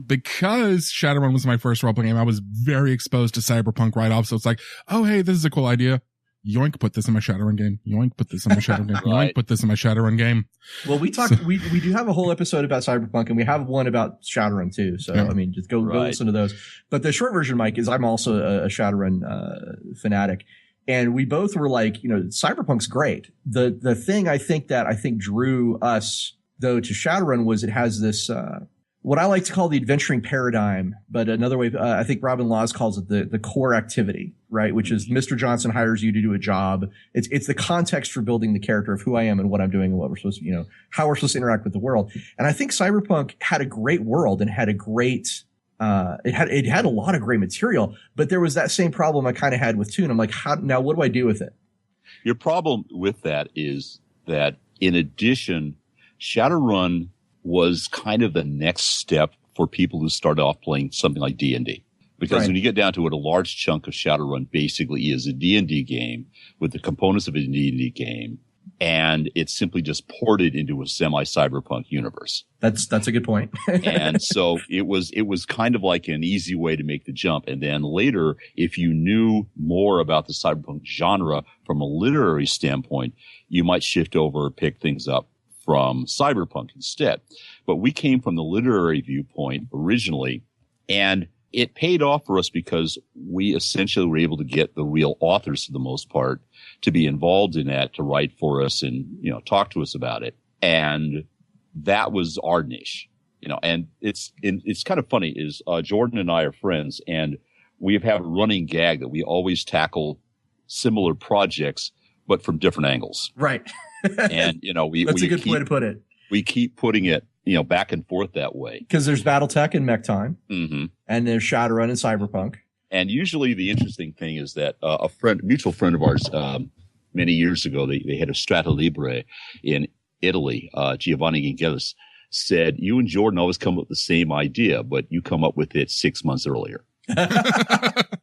because Shadowrun was my first role-playing game, I was very exposed to Cyberpunk right off. So it's like, oh, hey, this is a cool idea. Yoink, put this in my Shadowrun game. Yoink, put this in my Shadowrun game. Right. Yoink, put this in my Shadowrun game. Well, we do have a whole episode about Cyberpunk and we have one about Shadowrun too. So, yeah. I mean, just go listen to those. But the short version, Mike, is I'm also a Shadowrun fanatic. And we both were like, Cyberpunk's great. The thing I think drew us though to Shadowrun was it has this, what I like to call the adventuring paradigm, but another way, I think Robin Laws calls it the core activity, right? Which is Mr. Johnson hires you to do a job. It's the context for building the character of who I am and what I'm doing and what we're supposed to, how we're supposed to interact with the world. And I think Cyberpunk had a great world and had a great, it had a lot of great material, but there was that same problem I kind of had with 2. And I'm like, now what do I do with it? Your problem with that is that in addition, Shadowrun was kind of the next step for people who started off playing something like D&D. Because when you get down to it, a large chunk of Shadowrun basically is a D&D game with the components of a D&D game, and it's simply just ported into a semi-cyberpunk universe. That's a good point. And so it was kind of like an easy way to make the jump. And then later, if you knew more about the cyberpunk genre from a literary standpoint, you might shift over, pick things up from Cyberpunk instead. But we came from the literary viewpoint originally, and it paid off for us because we essentially were able to get the real authors for the most part to be involved in that, to write for us and, talk to us about it. And that was our niche, and it's kind of funny is, Jordan and I are friends, and we have a running gag that we always tackle similar projects, but from different angles. Right. And, that's a good way to put it. We keep putting it, back and forth that way. Because there's Battletech and Mekton, mm-hmm. and there's Shadowrun and Cyberpunk. And usually the interesting thing is that a mutual friend of ours, many years ago, they had a Strata Libre in Italy, Giovanni Gingelis, said, you and Jordan always come up with the same idea, but you come up with it 6 months earlier.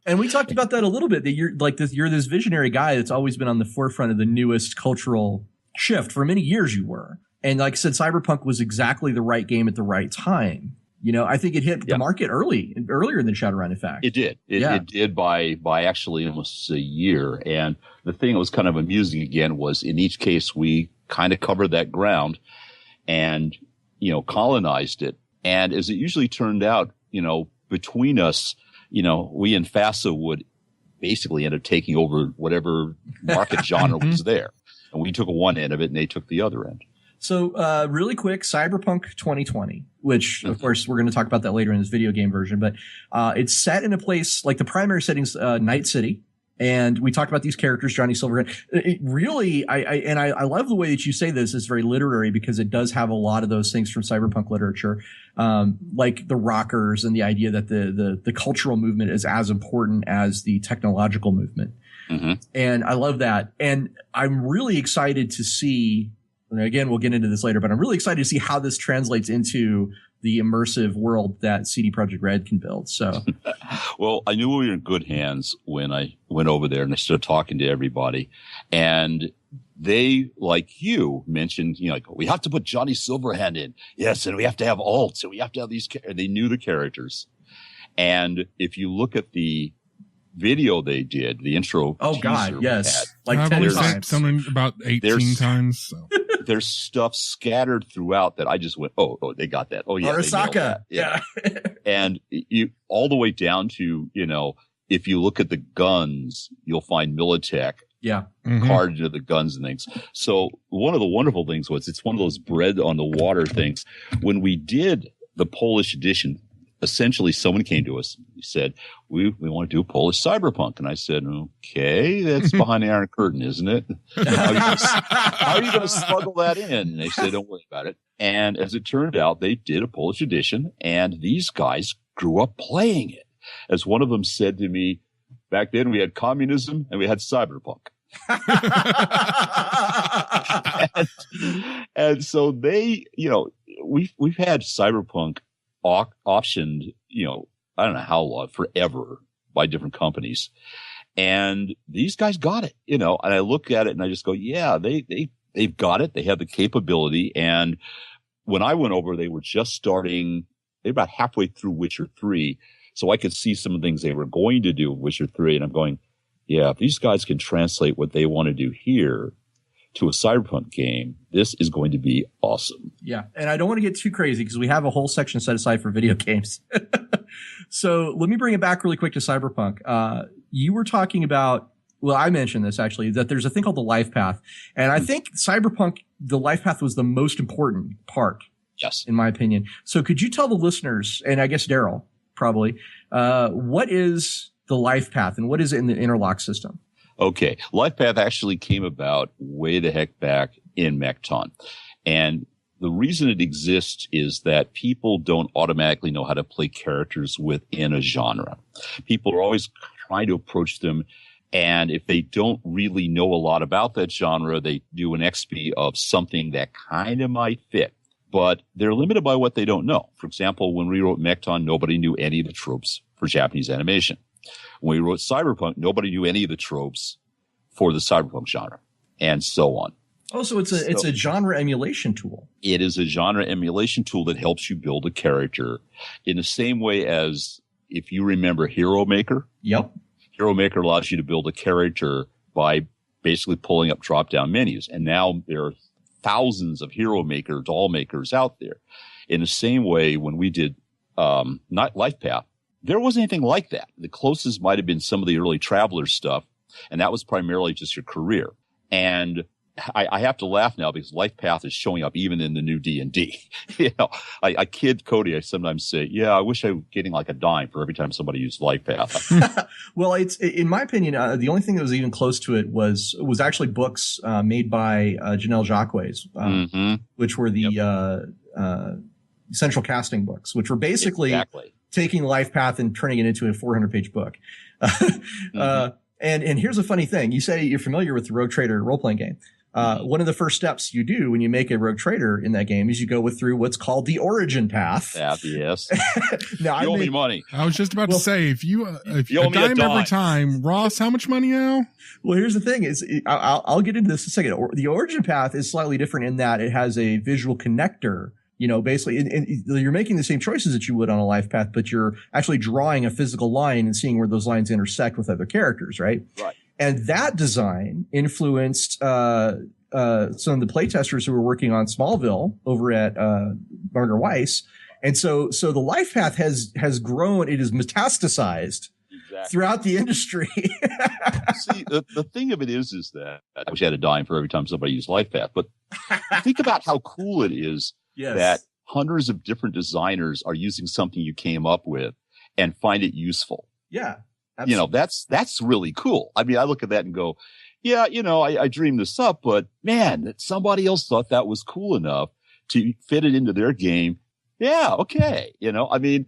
And we talked about that a little bit, that you're this visionary guy that's always been on the forefront of the newest cultural shift. For many years you were. And like I said, Cyberpunk was exactly the right game at the right time. I think it hit the market earlier than Shadowrun, in fact. It did. It did by actually almost a year. And the thing that was kind of amusing again was in each case we kind of covered that ground and, colonized it. And as it usually turned out, between us, we and FASA would basically end up taking over whatever market genre was there. And we took one end of it and they took the other end. So really quick, Cyberpunk 2020, which, of course, we're going to talk about that later in this video game version. But it's set in a place like the primary setting's Night City. And we talked about these characters, Johnny Silverhand. It really, I love the way that you say this. It's very literary because it does have a lot of those things from cyberpunk literature, like the rockers and the idea that the cultural movement is as important as the technological movement. Mm-hmm. And I love that. And I'm really excited to see, and again, we'll get into this later, but I'm really excited to see how this translates into the immersive world that CD Projekt Red can build. So, well, I knew we were in good hands when I went over there and I started talking to everybody. And they, like you, mentioned, we have to put Johnny Silverhand in. Yes, and we have to have alts, and we have to have these. They knew the characters. And if you look at the video they did, the intro. Oh God, yes, like 10 times. Something about 18 times. So. There's stuff scattered throughout that I just went, oh, they got that. Oh yeah, Arasaka, yeah. And you all the way down to if you look at the guns, you'll find Militech. Yeah, carved into the guns and things. So one of the wonderful things was it's one of those bread on the water things. When we did the Polish edition, essentially someone came to us and said, we want to do Polish Cyberpunk. And I said, okay, that's behind the Iron Curtain, isn't it? How are you going to smuggle that in? And they said, don't worry about it. And as it turned out, they did a Polish edition, and these guys grew up playing it. As one of them said to me, back then we had communism and we had Cyberpunk. and so they, we've had Cyberpunk optioned, I don't know how long, forever by different companies. And these guys got it, and I look at it and I just go, yeah, they've got it. They have the capability. And when I went over, they were just starting, they're about halfway through Witcher 3. So I could see some of the things they were going to do with Witcher 3. And I'm going, yeah, if these guys can translate what they want to do here to a Cyberpunk game, this is going to be awesome. Yeah. And I don't want to get too crazy because we have a whole section set aside for video games. So let me bring it back really quick to Cyberpunk. You were talking about, well, I mentioned this actually, that there's a thing called the life path. And I think Cyberpunk, the life path was the most important part. Yes. In my opinion. So could you tell the listeners, and I guess Daryl probably, what is the life path and what is it in the interlock system? Okay. Life path actually came about way the heck back in Mekton. And the reason it exists is that people don't automatically know how to play characters within a genre. People are always trying to approach them. And if they don't really know a lot about that genre, they do an XP of something that kind of might fit. But they're limited by what they don't know. For example, when we wrote Mekton, nobody knew any of the tropes for Japanese animation. When we wrote Cyberpunk, nobody knew any of the tropes for the Cyberpunk genre, and so on. Oh, so it's a genre emulation tool. It is a genre emulation tool that helps you build a character in the same way as, if you remember, Hero Maker. Yep. Hero Maker allows you to build a character by basically pulling up drop-down menus. And now there are thousands of Hero Maker doll makers out there. In the same way, when we did not Life Path, there wasn't anything like that. The closest might have been some of the early Traveler stuff, and that was primarily just your career. And I have to laugh now because Life Path is showing up even in the new D&D. I kid Cody. I sometimes say, yeah, I wish I was getting like a dime for every time somebody used Life Path. Well, it's in my opinion, the only thing that was even close to it was actually books made by Janelle Jacques, which were the central casting books, which were basically taking Life Path and turning it into a 400-page book. And here's a funny thing. You say you're familiar with the Rogue Trader role-playing game. One of the first steps you do when you make a Rogue Trader in that game is you go through what's called the origin path. Yes. Now, you owe me money. I was just about to say, if you owe me a dime every time, Ross, how much money now? Well, here's the thing: is I'll get into this in a second. The origin path is slightly different in that it has a visual connector. Basically, and you're making the same choices that you would on a life path, but you're actually drawing a physical line and seeing where those lines intersect with other characters, right? Right. And that design influenced some of the playtesters who were working on Smallville over at Margaret Weiss. And so the life path has grown. It is metastasized throughout the industry. See, the thing of it is that I wish I had a dime for every time somebody used life path, but think about how cool it is that hundreds of different designers are using something you came up with and find it useful. Yeah. Absolutely. That's really cool. I mean, I look at that and go, yeah, I dreamed this up, but man, that somebody else thought that was cool enough to fit it into their game. Yeah. Okay. I mean,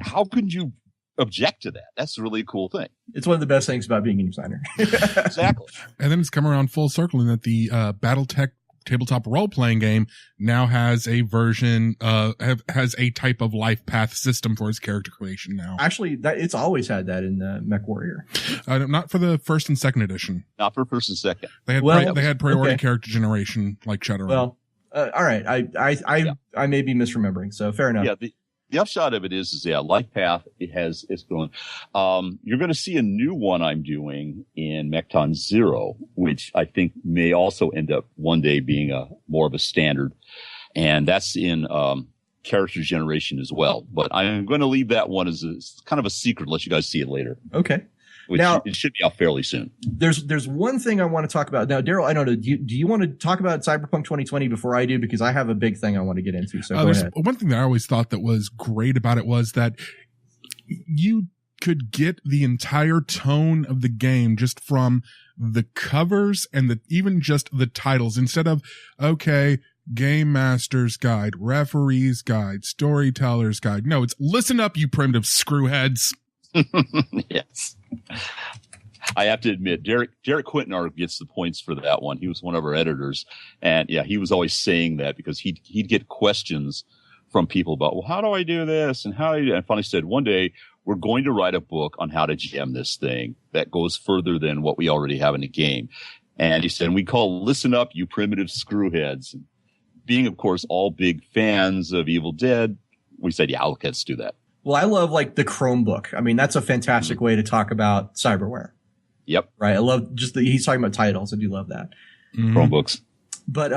how could you object to that? That's a really cool thing. It's one of the best things about being a designer. Exactly. And then it's come around full circle in that the BattleTech tabletop role-playing game now has a version, has a type of life path system for its character creation now. Actually, it's always had that in Mech Warrior. Not for the first and second edition. Not for first and second. They had priority character generation like Shadowrun. Well, all right. I may be misremembering, so fair enough. Yeah. The upshot of it is life path, it's going. You're going to see a new one I'm doing in Mekton 0, which I think may also end up one day being more of a standard. And that's in, character generation as well. But I'm going to leave that one as kind of a secret, let you guys see it later. Okay. Now, it should be out fairly soon. There's one thing I want to talk about. Now, Daryl, I don't know, do you want to talk about Cyberpunk 2020 before I do? Because I have a big thing I want to get into. So go ahead. One thing that I always thought that was great about it was that you could get the entire tone of the game just from the covers and even just the titles instead of, Game Master's Guide, Referee's Guide, Storyteller's Guide. No, it's listen up, you primitive screwheads. Yes. I have to admit, Derek Quintinar gets the points for that one. He was one of our editors. And yeah, he was always saying that because he'd get questions from people about, well, how do I do this? And how do I do? And finally said, one day we're going to write a book on how to GM this thing that goes further than what we already have in the game. And he said, and we call listen up, you primitive screwheads. And being, of course, all big fans of Evil Dead, we said, yeah, let's do that. Well, I love the Chromebook. I mean, that's a fantastic way to talk about cyberware. Yep. Right. I love he's talking about titles. I do love that. Chromebooks. But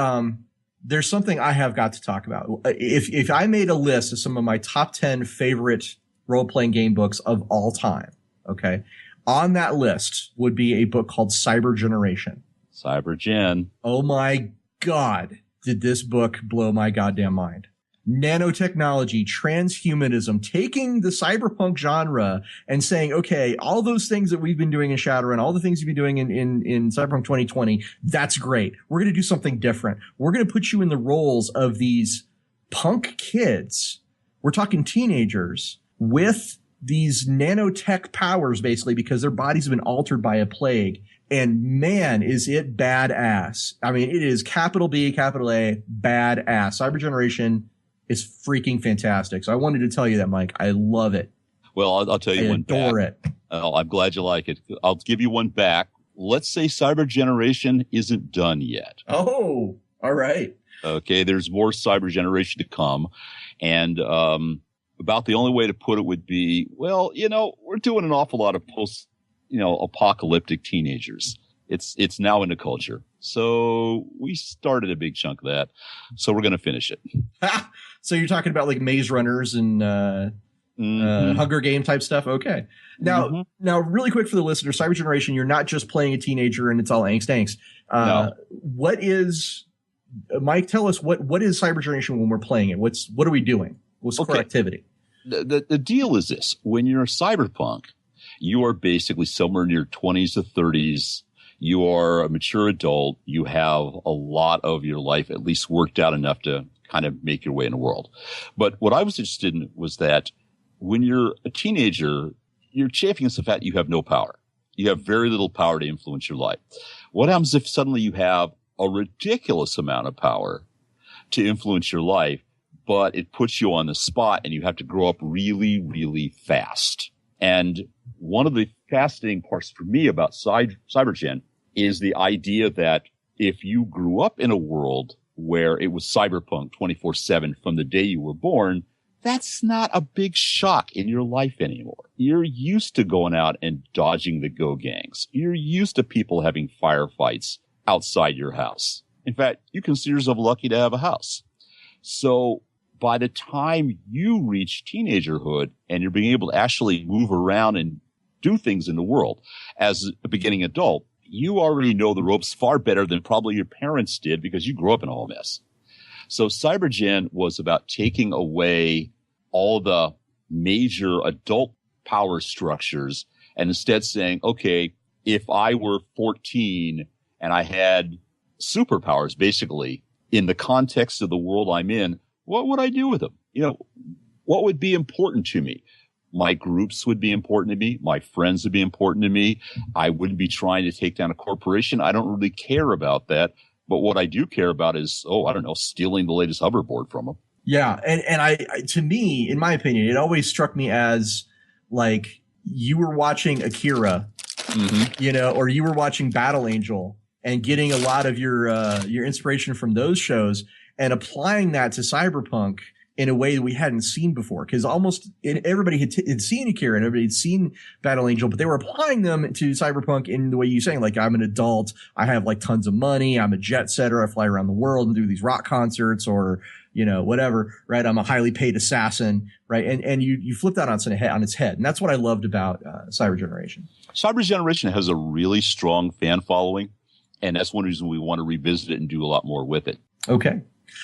there's something I have got to talk about. If I made a list of some of my top 10 favorite role-playing game books of all time, okay, on that list would be a book called Cyber Generation. Cybergen. Oh my God. Did this book blow my goddamn mind? Nanotechnology, transhumanism, taking the cyberpunk genre and saying, okay, all those things that we've been doing in Shadowrun, all the things you've been doing in Cyberpunk 2020, that's great. We're going to do something different. We're going to put you in the roles of these punk kids. We're talking teenagers with these nanotech powers, basically, because their bodies have been altered by a plague. And man, is it badass. I mean, it is capital B, capital A, badass. Cyber Generation is freaking fantastic. So I wanted to tell you that, Mike. I love it. Well, I'll tell you one back. I adore it. Oh, I'm glad you like it. I'll give you one back. Let's say Cyber Generation isn't done yet. Oh, all right. Okay, there's more Cyber Generation to come. And about the only way to put it would be, well, we're doing an awful lot of apocalyptic teenagers. It's now in the culture. So we started a big chunk of that. So we're going to finish it. So you're talking about like Maze Runners and Hunger Game type stuff. Okay. Now, really quick for the listener, Cyber Generation, you're not just playing a teenager and it's all angst. No. What is, Mike, tell us what is Cyber Generation when we're playing it? What are we doing? What's the core activity? The deal is this. When you're a cyberpunk, you are basically somewhere in your 20s to 30s. You are a mature adult. You have a lot of your life at least worked out enough to kind of make your way in the world. But what I was interested in was that when you're a teenager, you're chafing against the fact that you have no power. You have very little power to influence your life. What happens if suddenly you have a ridiculous amount of power to influence your life, but it puts you on the spot and you have to grow up really, really fast? And one of the fascinating parts for me about CyberGen is the idea that if you grew up in a world where it was cyberpunk 24/7 from the day you were born, that's not a big shock in your life anymore. You're used to going out and dodging the go gangs. You're used to people having firefights outside your house. In fact, you consider yourself lucky to have a house. So by the time you reach teenagerhood and you're being able to actually move around and do things in the world as a beginning adult, you already know the ropes far better than probably your parents did because you grew up in a whole mess. So CyberGen was about taking away all the major adult power structures and instead saying, okay, if I were 14 and I had superpowers, basically, in the context of the world I'm in, what would I do with them? You know, what would be important to me? My groups would be important to me. My friends would be important to me. I wouldn't be trying to take down a corporation. I don't really care about that. But what I do care about is, stealing the latest hoverboard from them. Yeah. And I, to me, in my opinion, it always struck me as like you were watching Akira, or you were watching Battle Angel and getting a lot of your inspiration from those shows and applying that to Cyberpunk in a way that we hadn't seen before. Because everybody had seen Akira and everybody had seen Battle Angel, but they were applying them to Cyberpunk in the way you're saying, like, I'm an adult, I have like tons of money, I'm a jet setter, I fly around the world and do these rock concerts or, whatever, right? I'm a highly paid assassin, right? And you flip that on its head. And that's what I loved about Cyber Generation. Cyber Generation has a really strong fan following, and that's one reason we want to revisit it and do a lot more with it. Okay.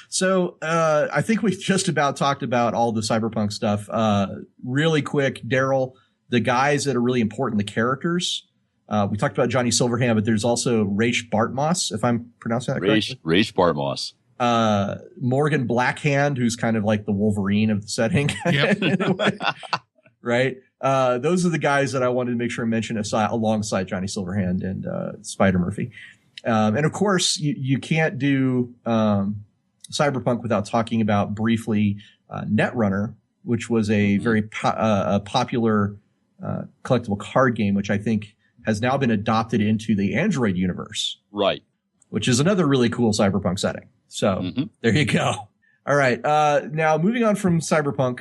So I think we've just about talked about all the Cyberpunk stuff. Really quick, Daryl, the guys that are really important, the characters. We talked about Johnny Silverhand, but there's also Raish Bartmoss, if I'm pronouncing that correctly. Raish Bartmoss. Morgan Blackhand, who's kind of like the Wolverine of the setting. Yep. Right? Those are the guys that I wanted to make sure I mention alongside Johnny Silverhand and Spider Murphy. And of course, you can't do Cyberpunk without talking about briefly Netrunner, which was a very popular collectible card game, which I think has now been adopted into the Android universe. Right. Which is another really cool Cyberpunk setting. So there you go. All right. Now moving on from Cyberpunk,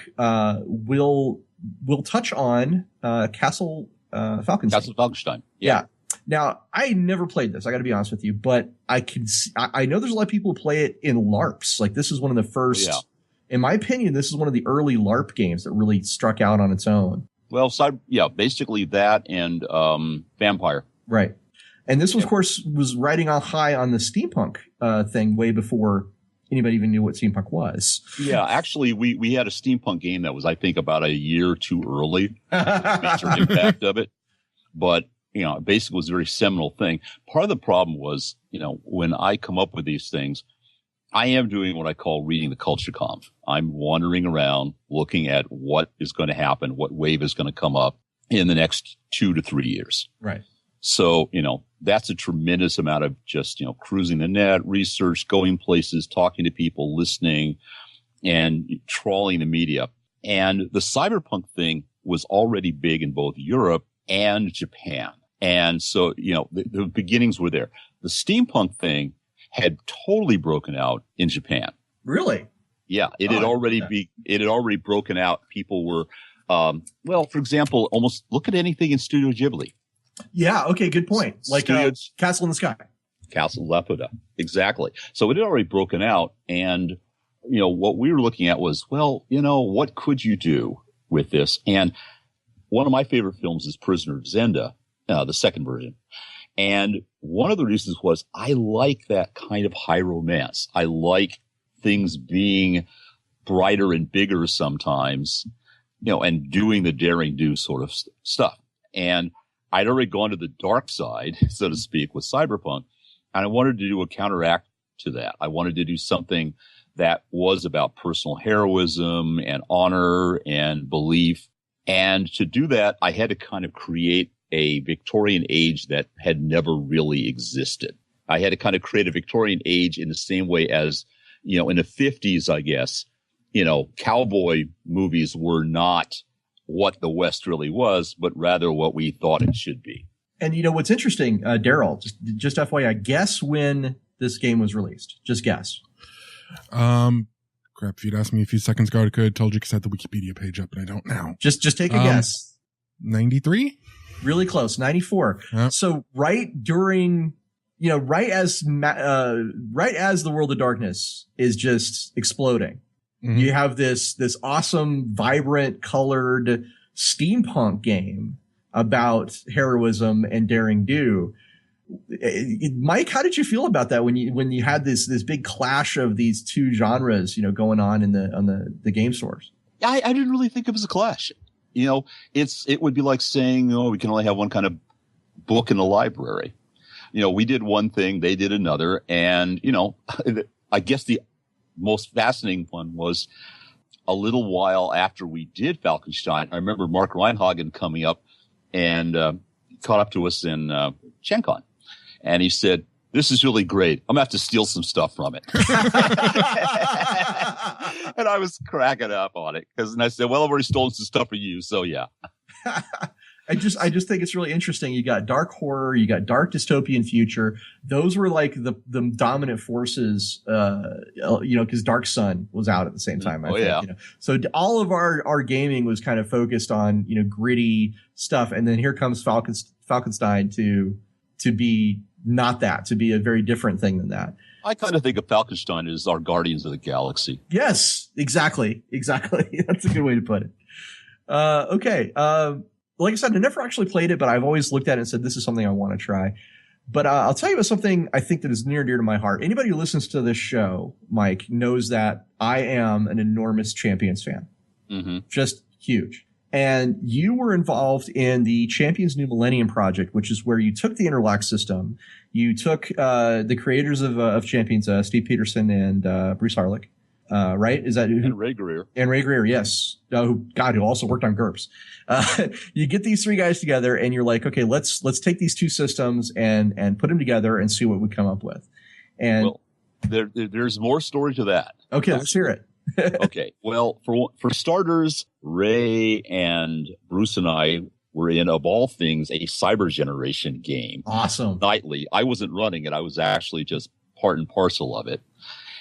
we'll touch on Castle Falkenstein. Castle Falkenstein. Yeah. Now, I never played this. I got to be honest with you, but I know there's a lot of people who play it in LARPs. Like this is one of the first, in my opinion, this is one of the early LARP games that really struck out on its own. Well, basically that and Vampire. Right. And this, of course, was riding on high on the steampunk thing way before anybody even knew what steampunk was. Yeah, actually, we had a steampunk game that was, I think, about a year too early. Major impact of it. But basically it was a very seminal thing. Part of the problem was, when I come up with these things, I am doing what I call reading the culture conf. I'm wandering around looking at what is going to happen, what wave is going to come up in the next 2 to 3 years. Right. So, that's a tremendous amount of just, cruising the net, research, going places, talking to people, listening, and trawling the media. And the cyberpunk thing was already big in both Europe and Japan. And so, the beginnings were there. The steampunk thing had totally broken out in Japan. Really? Yeah. It had already broken out. People were, for example, almost look at anything in Studio Ghibli. Yeah. Okay. Good point. Like Castle in the Sky. Castle Lepoda. Exactly. So it had already broken out. And, what we were looking at was, what could you do with this. And one of my favorite films is Prisoner of Zenda, the second version. And one of the reasons was I like that kind of high romance. I like things being brighter and bigger sometimes, and doing the daring do sort of stuff. And I'd already gone to the dark side, so to speak, with Cyberpunk. And I wanted to do a counteract to that. I wanted to do something that was about personal heroism and honor and belief. And to do that, I had to kind of create a Victorian age that had never really existed. I had to kind of create a Victorian age in the same way as, in the 50s, I guess, cowboy movies were not what the West really was, but rather what we thought it should be. And what's interesting, Daryl, just FYI, guess when this game was released. Just guess. Crap, if you'd asked me a few seconds ago, I could have told you because I had the Wikipedia page up, but I don't now. Just take a guess. 93? Really close, 94. Yep. So right during, right as the World of Darkness is just exploding, you have this awesome, vibrant, colored steampunk game about heroism and daring do. Mike, how did you feel about that when you had this big clash of these two genres, going on in the game stores? I didn't really think it was a clash. It would be like saying, we can only have one kind of book in the library. We did one thing, they did another. And, I guess the most fascinating one was a little while after we did Falkenstein. I remember Mark Reinhagen coming up and caught up to us in Gen Con. And he said, "This is really great. I'm going to have to steal some stuff from it." And I was cracking up on it and I said, "Well, I've already stolen some stuff for you. So yeah." I just think it's really interesting. You got dark horror, you got dark dystopian future. Those were like the dominant forces, because Dark Sun was out at the same time. I think, yeah. So all of our gaming was kind of focused on, gritty stuff. And then here comes Falkenstein to be not that, to be a very different thing than that. I kind of think of Falkenstein as our Guardians of the Galaxy. Yes, exactly. That's a good way to put it. Okay. Like I said, I never actually played it, but I've always looked at it and said, this is something I want to try. But I'll tell you about something I think that is near and dear to my heart. Anybody who listens to this show, Mike, knows that I am an enormous Champions fan. Mm-hmm. Just huge. And you were involved in the Champions New Millennium project, which is where you took the interlock system. You took the creators of Champions, Steve Peterson and Bruce Harlick. Right? Is that and Ray Greer? And Ray Greer, yes. Who also worked on GURPS. You get these three guys together and you're like, okay, let's take these two systems and put them together and see what we come up with. And well, there's more story to that. Okay, let's hear it. Okay. Well, for starters, Ray and Bruce and I were in, of all things, a Cyber Generation game. Awesome. Nightly. I wasn't running it. I was actually just part and parcel of it.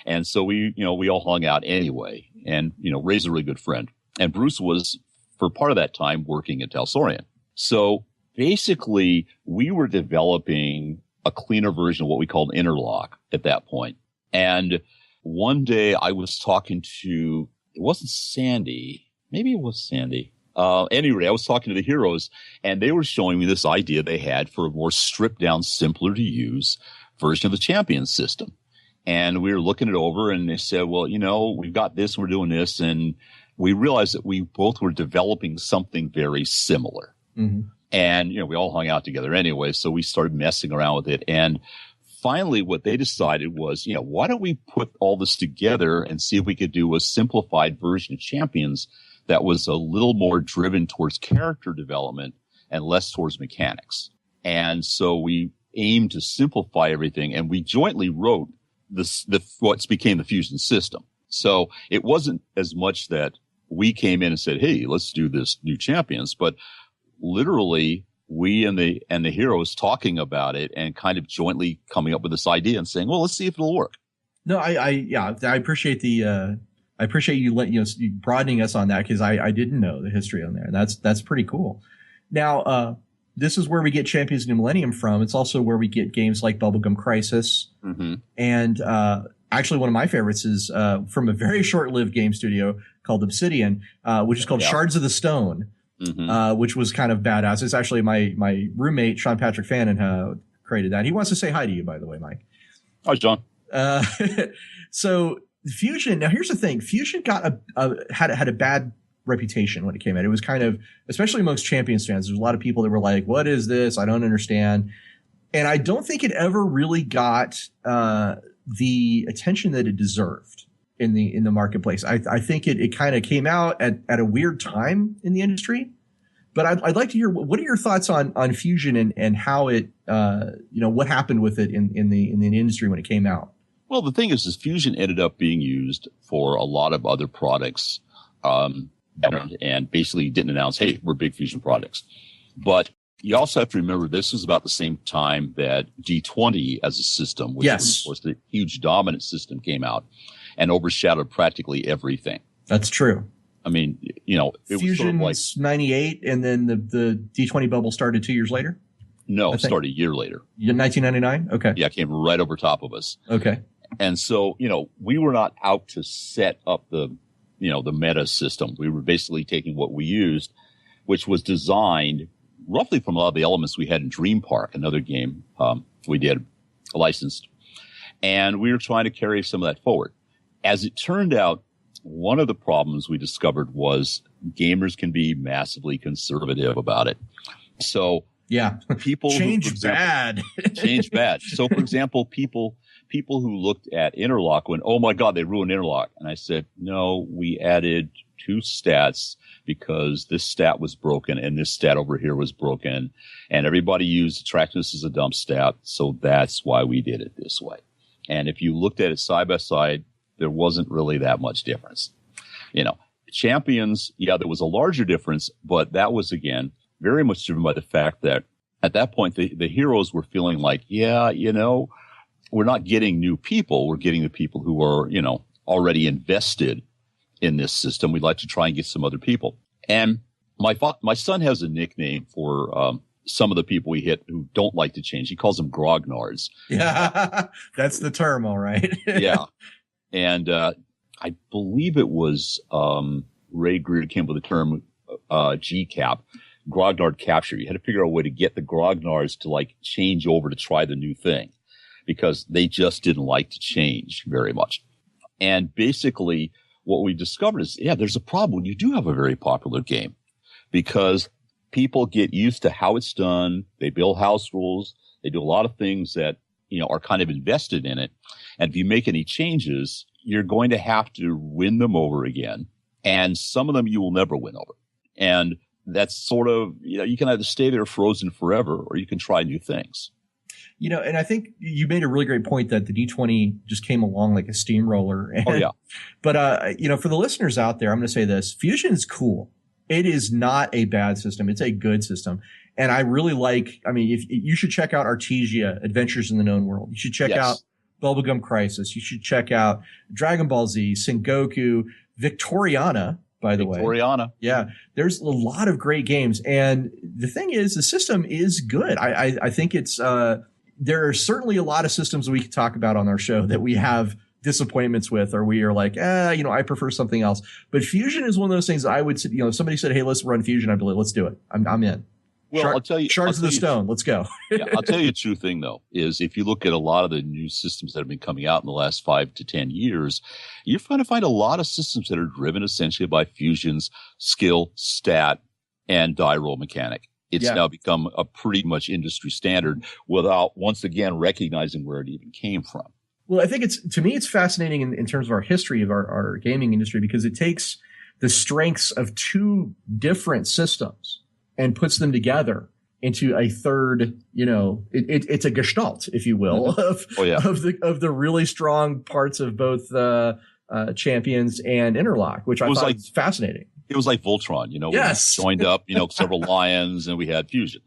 And so we all hung out anyway. And, Ray's a really good friend. And Bruce was, for part of that time, working at Talsorian. So basically, we were developing a cleaner version of what we called interlock at that point. And one day I was talking to, it wasn't Sandy. Maybe it was Sandy. Anyway, I was talking to the heroes and they were showing me this idea they had for a more stripped down, simpler to use version of the Champions system. And we were looking it over and they said, well, we've got this, we're doing this. And we realized that we both were developing something very similar. Mm-hmm. And, we all hung out together anyway. So we started messing around with it. And finally, what they decided was, why don't we put all this together and see if we could do a simplified version of Champions that was a little more driven towards character development and less towards mechanics. And so we aimed to simplify everything and we jointly wrote what's became the Fusion system. So it wasn't as much that we came in and said, hey, let's do this new Champions, but literally we and the heroes talking about it and kind of jointly coming up with this idea and saying, well, let's see if it'll work. No, I appreciate I appreciate you broadening us on that because I didn't know the history on there. That's pretty cool. Now, this is where we get Champions New Millennium from. It's also where we get games like Bubblegum Crisis. Mm-hmm. And Actually, one of my favorites is from a very short-lived game studio called Obsidian, which is called Shards of the Stone, which was kind of badass. It's actually my roommate, Sean Patrick Fannin, created that. He wants to say hi to you, by the way, Mike. Hi, John. So Fusion. Now, here's the thing: Fusion got had a bad reputation when it came out. It was kind of, especially amongst Champions fans, there's a lot of people that were like, "What is this? I don't understand." And I don't think it ever really got the attention that it deserved in the marketplace. I think it kind of came out at a weird time in the industry. But I'd like to hear, what are your thoughts on Fusion and how it, what happened with it in the industry when it came out? Well, the thing is Fusion ended up being used for a lot of other products, and basically didn't announce, hey, we're big Fusion products. But you also have to remember this was about the same time that D20 as a system, which was, of course, the huge dominant system, came out and overshadowed practically everything. That's true. I mean, it Fusion was sort of like 98, and then the D20 bubble started 2 years later? No, it started a year later. 1999? Okay. Yeah, it came right over top of us. Okay. And so, we were not out to set up the meta system. We were basically taking what we used, which was designed roughly from a lot of the elements we had in Dream Park, another game we did licensed. And we were trying to carry some of that forward. As it turned out, one of the problems we discovered was gamers can be massively conservative about it. So people change bad. Change bad. So, for example, people who looked at Interlock went, "Oh my God, they ruined Interlock." And I said, "No, we added 2 stats because this stat was broken and this stat over here was broken, and everybody used attractiveness as a dump stat, so that's why we did it this way." And if you looked at it side by side, there wasn't really that much difference. Champions, there was a larger difference, but that was, again, very much driven by the fact that at that point, the heroes were feeling like, we're not getting new people. We're getting the people who are, already invested in this system. We'd like to try and get some other people. And my son has a nickname for some of the people we hit who don't like to change. He calls them grognards. Yeah, that's the term, all right. Yeah. And I believe it was Ray Greer came up with the term GCAP, grognard capture. You had to figure out a way to get the grognards to change over to try the new thing because they just didn't like to change very much. And basically what we discovered is, there's a problem when you do have a very popular game because people get used to how it's done. They build house rules. They do a lot of things that, are kind of invested in it. And if you make any changes, you're going to have to win them over again. And some of them you will never win over. And that's sort of, you can either stay there frozen forever or you can try new things. And I think you made a really great point that the D20 just came along like a steamroller. But, for the listeners out there, I'm going to say this. Fusion is cool. It is not a bad system. It's a good system. And I really if you should check out Artesia, Adventures in the Known World. You should check out Bubblegum Crisis. You should check out Dragon Ball Z, Sengoku, Victoriana, by the way. Victoriana. Yeah. There's a lot of great games. And the thing is, the system is good. I think it's, there are certainly a lot of systems we could talk about on our show that we have disappointments with, or we are like, I prefer something else. But Fusion is one of those things I would say, if somebody said, "Hey, let's run Fusion," I'd be like, "Let's do it. I'm in." Well, I'll tell you, Shards of the Stone. Let's go. I'll tell you a true thing, though, is if you look at a lot of the new systems that have been coming out in the last 5 to 10 years, you're going to find a lot of systems that are driven essentially by Fusion's skill, stat, and die roll mechanic. It's now become a pretty much industry standard without, once again, recognizing where it even came from. Well, I think to me, it's fascinating in terms of our history of our gaming industry because it takes the strengths of 2 different systems and puts them together into a third, it's a gestalt, if you will, of the really strong parts of both Champions and Interlock, which I thought was fascinating. It was like Voltron, Yes. We joined up, several lions and we had Fusion.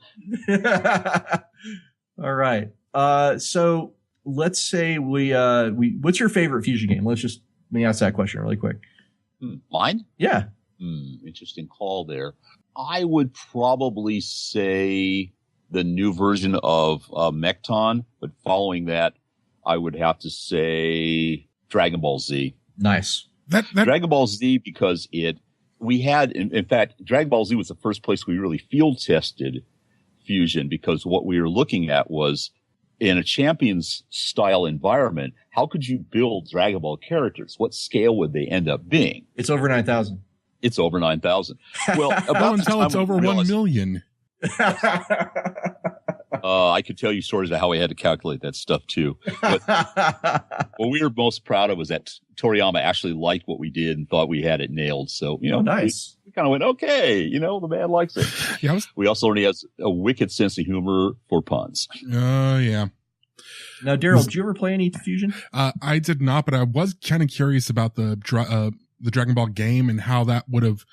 All right. So let's say what's your favorite Fusion game? Let me ask that question really quick. Mine? Yeah. Interesting call there. I would probably say the new version of Mekton, but following that, I would have to say Dragon Ball Z. Nice. Dragon Ball Z, because we had, in fact, Dragon Ball Z was the first place we really field tested Fusion, because what we were looking at was, in a Champions style environment, how could you build Dragon Ball characters? What scale would they end up being? It's over 9,000. It's over 9,000. Well, about until it's over 1 million. I could tell you stories of how I had to calculate that stuff too. But what we were most proud of was that Toriyama actually liked what we did and thought we had it nailed. So, nice. We kind of went, okay, the man likes it. Yeah, we also already has a wicked sense of humor for puns. Oh, yeah. Now, Daryl, did you ever play any Fusion? I did not, but I was kind of curious about the Dragon Ball game and how that would have,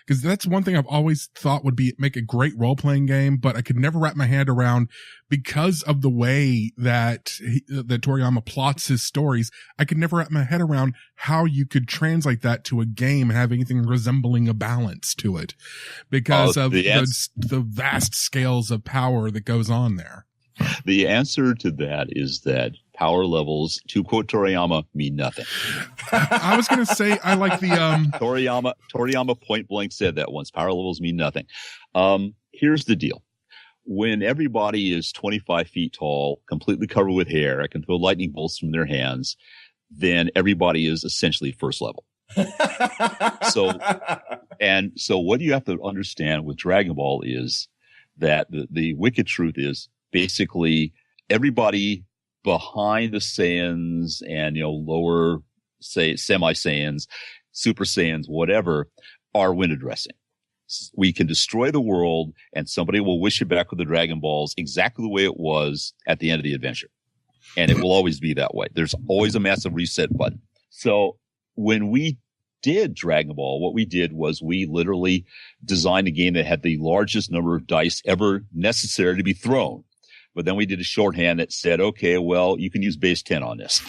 because that's one thing I've always thought would make a great role-playing game, but I could never wrap my hand around, because of the way that Toriyama plots his stories. I could never wrap my head around how you could translate that to a game and have anything resembling a balance to it, because of the vast scales of power that goes on there. The answer to that is that power levels, to quote Toriyama, mean nothing. I was going to say, I like the Toriyama point blank said that once. Power levels mean nothing. Here's the deal. When everybody is 25 feet tall, completely covered with hair, I can throw lightning bolts from their hands, then everybody is essentially first level. So what you have to understand with Dragon Ball is that the wicked truth is, basically, everybody behind the Saiyans and, lower, say, semi-Saiyans, Super Saiyans, whatever, are window dressing. We can destroy the world and somebody will wish it back with the Dragon Balls exactly the way it was at the end of the adventure. And it will always be that way. There's always a massive reset button. So when we did Dragon Ball, what we did was we literally designed a game that had the largest number of dice ever necessary to be thrown. But then we did a shorthand that said, okay, well, you can use base 10 on this.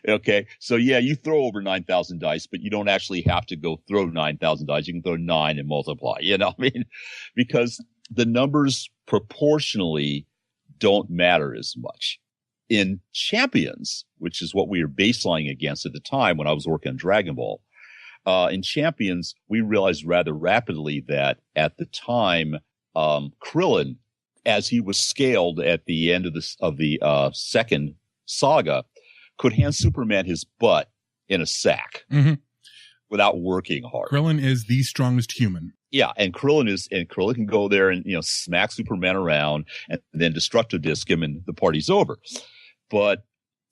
Okay. So yeah, you throw over 9,000 dice, but you don't actually have to go throw 9,000 dice. You can throw 9 and multiply, because the numbers proportionally don't matter as much. In Champions, which is what we were baselining against at the time when I was working on Dragon Ball, in Champions, we realized rather rapidly that at the time, Krillin, as he was scaled at the end of the second saga, could hand Superman his butt in a sack without working hard. Krillin is the strongest human. Yeah, and Krillin can go there and smack Superman around and then destructive disc him, and the party's over. But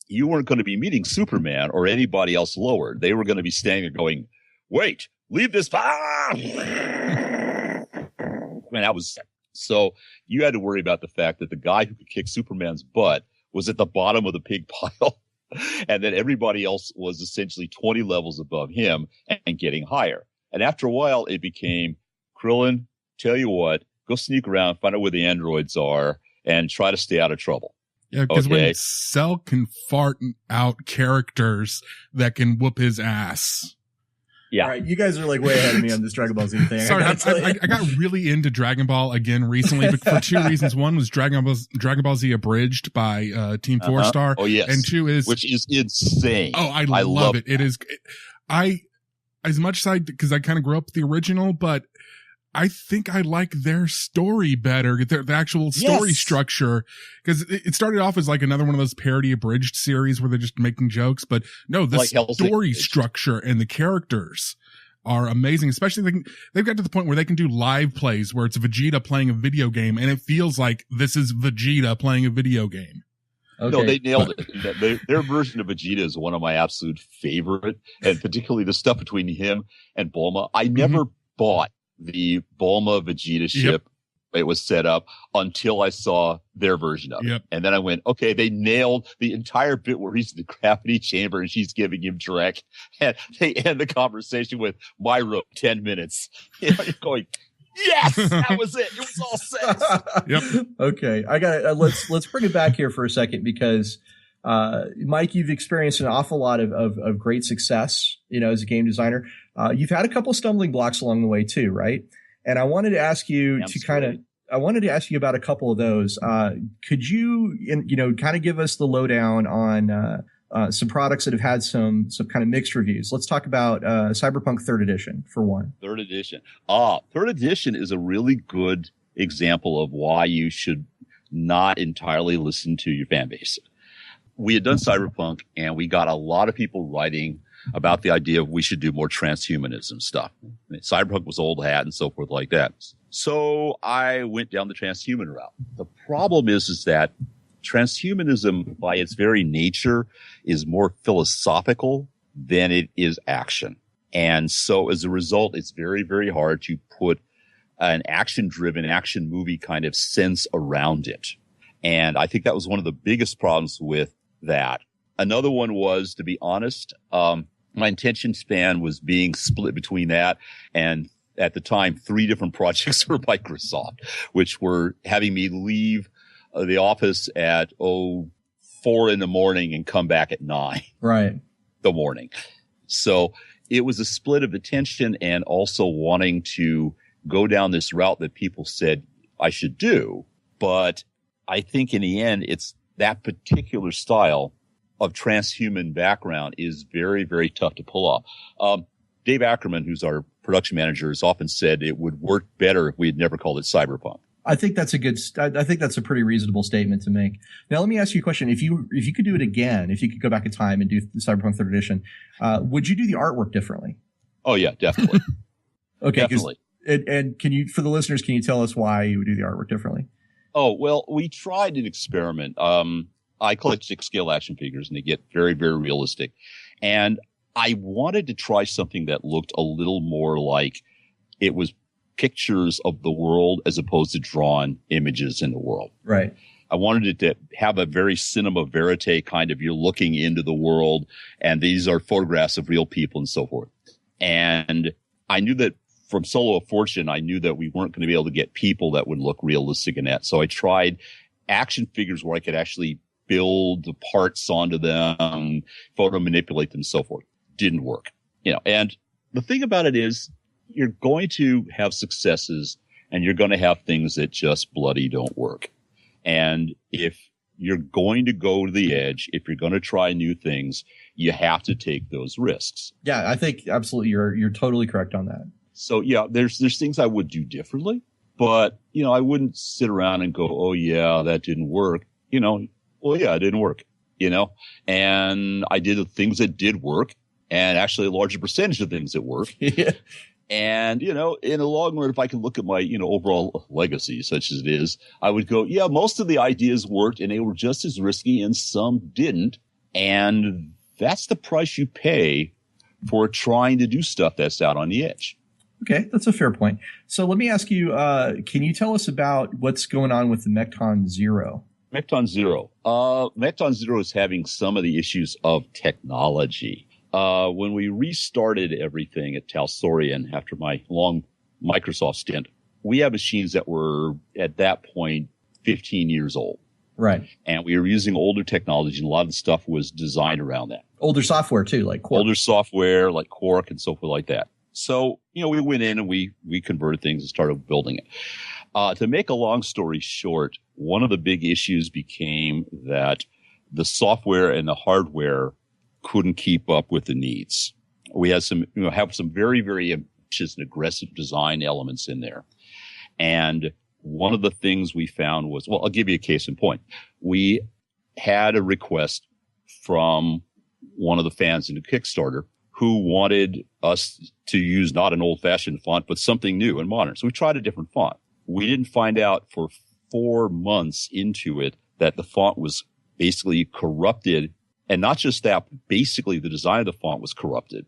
you weren't going to be meeting Superman or anybody else lower. They were going to be standing there going, "Wait, leave this." So you had to worry about the fact that the guy who could kick Superman's butt was at the bottom of the pig pile, and that everybody else was essentially 20 levels above him and getting higher. And after a while, it became, Krillin, tell you what, go sneak around, find out where the androids are, and try to stay out of trouble. Yeah, because when Cell can fart out characters that can whoop his ass. Yeah. All right, you guys are like way ahead of me on this Dragon Ball Z thing. Sorry, I got really into Dragon Ball again recently, but for two reasons. One was Dragon Ball Z Abridged by Team 4-Star. Oh, yes. And two is... Which is insane. Oh, I love it. It is... As much as because I kind of grew up with the original, but I think I like their story better, the actual story structure, because it started off as like another one of those parody abridged series where they're just making jokes, but no, the story structure and the characters are amazing. Especially they've got to the point where they can do live plays where it's Vegeta playing a video game and it feels like this is Vegeta playing a video game. Okay. No, they nailed it. Their version of Vegeta is one of my absolute favorite, and particularly the stuff between him and Bulma. I never bought the Bulma Vegeta ship. It was set up until I saw their version of it. And then I went, okay, they nailed the entire bit where he's in the gravity chamber and she's giving him direct. And they end the conversation with my room, 10 minutes. You're going, yes, that was it. It was all set. Okay. I got let's bring it back here for a second, because Mike, you've experienced an awful lot of great success, as a game designer. You've had a couple stumbling blocks along the way too, right? And I wanted to ask you about a couple of those. Could you, kind of give us the lowdown on some products that have had some kind of mixed reviews. Let's talk about Cyberpunk 3rd Edition for one. 3rd Edition. 3rd Edition is a really good example of why you should not entirely listen to your fan base. We had done Cyberpunk, and we got a lot of people writing about the idea of we should do more transhumanism stuff. Cyberpunk was old hat and so forth like that. So I went down the transhuman route. The problem is that transhumanism, by its very nature, is more philosophical than it is action. And so as a result, it's very, very hard to put an action-driven action movie kind of sense around it. And I think that was one of the biggest problems with that. Another one was, to be honest, my attention span was being split between that and, at the time, 3 different projects for Microsoft, which were having me leave the office at 4 in the morning and come back at 9 the morning. So it was a split of attention and also wanting to go down this route that people said I should do. But I think in the end, it's that particular style of transhuman background is very, very tough to pull off. Dave Ackerman, who's our production manager, has often said it would work better if we had never called it Cyberpunk. I think that's a pretty reasonable statement to make. Now, let me ask you a question. If you could do it again, if you could go back in time and do the Cyberpunk 3rd Edition, would you do the artwork differently? Oh, yeah, definitely. Okay. Definitely. And can you, for the listeners, can you tell us why you would do the artwork differently? Oh, well, we tried an experiment. I collect 6-scale action figures, and they get very, very realistic. And I wanted to try something that looked a little more like it was pictures of the world as opposed to drawn images in the world. Right. I wanted it to have a very cinema verite kind of, you're looking into the world, and these are photographs of real people and so forth. And I knew that from Solo of Fortune, I knew that we weren't going to be able to get people that would look realistic in that. So I tried action figures where I could actually build the parts onto them, photo manipulate them, and so forth. Didn't work. And the thing about it is you're going to have successes and you're going to have things that just bloody don't work. And if you're going to go to the edge, if you're going to try new things, you have to take those risks. Yeah, I think absolutely you're totally correct on that. So yeah, there's things I would do differently, but I wouldn't sit around and go, oh yeah, that didn't work. Well, yeah, it didn't work, and I did the things that did work, and actually a larger percentage of things that work. Yeah. And, in the long run, if I can look at my, overall legacy, such as it is, I would go, yeah, most of the ideas worked and they were just as risky and some didn't. And that's the price you pay for trying to do stuff that's out on the edge. Okay, that's a fair point. So let me ask you, can you tell us about what's going on with the Mekton Zero? Mekton Zero. Mekton Zero is having some of the issues of technology. When we restarted everything at Talsorian after my long Microsoft stint, we had machines that were at that point 15 years old. Right. And we were using older technology, and a lot of the stuff was designed around that. Older software too, like Quark. Older software like Quark and so forth like that. So, we went in and we converted things and started building it. To make a long story short, one of the big issues became that the software and the hardware couldn't keep up with the needs. We had have some very, very ambitious and aggressive design elements in there. And one of the things we found was, well, I'll give you a case in point. We had a request from one of the fans in the Kickstarter who wanted us to use not an old-fashioned font, but something new and modern. So we tried a different font. We didn't find out for 4 months into it that the font was basically corrupted. And not just that, but basically the design of the font was corrupted.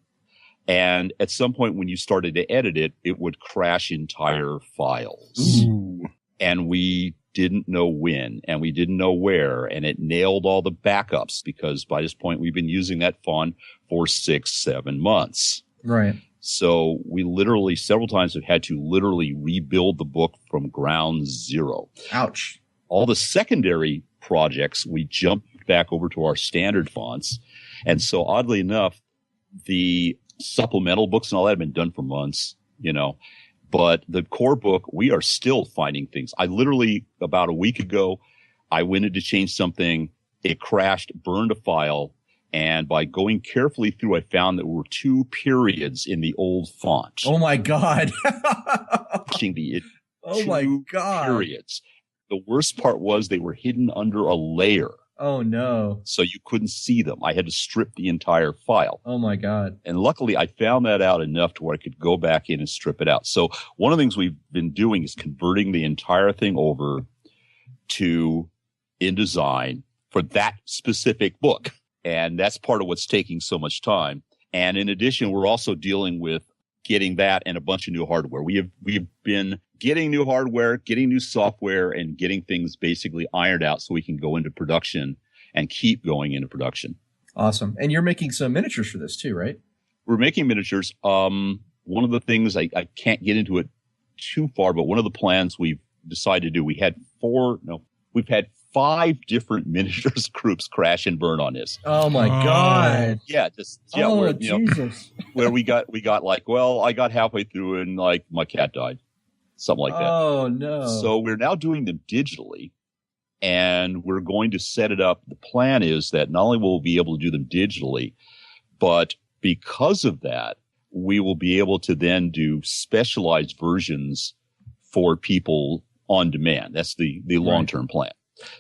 And at some point when you started to edit it, it would crash entire files. Ooh. And we didn't know when, and we didn't know where, and it nailed all the backups because by this point we've been using that font for 6-7 months. Right. So we literally several times have had to literally rebuild the book from ground zero. Ouch. All the secondary projects, we jumped back over to our standard fonts. And so oddly enough, the supplemental books and all that have been done for months, but the core book, we are still finding things. I literally, about a week ago, I went in to change something. It crashed, burned a file. And by going carefully through, I found that there were 2 periods in the old font. Oh my God. Oh my God. Periods. The worst part was they were hidden under a layer. Oh no. So you couldn't see them. I had to strip the entire file. Oh my God. And luckily I found that out enough to where I could go back in and strip it out. So one of the things we've been doing is converting the entire thing over to InDesign for that specific book. And that's part of what's taking so much time. And in addition, we're also dealing with getting that and a bunch of new hardware. We've been getting new hardware, getting new software, and getting things basically ironed out so we can go into production and keep going into production. Awesome. And you're making some miniatures for this too, right? We're making miniatures. One of the things I can't get into it too far, but one of the plans we've decided to do, we've had 5 different miniatures groups crash and burn on this. Oh my God. Yeah. Jesus. Where we got like, well, I got halfway through and like my cat died. Something like that. Oh no. So we're now doing them digitally and we're going to set it up. The plan is that not only will we be able to do them digitally, but because of that, we will be able to then do specialized versions for people on demand. That's the long-term plan.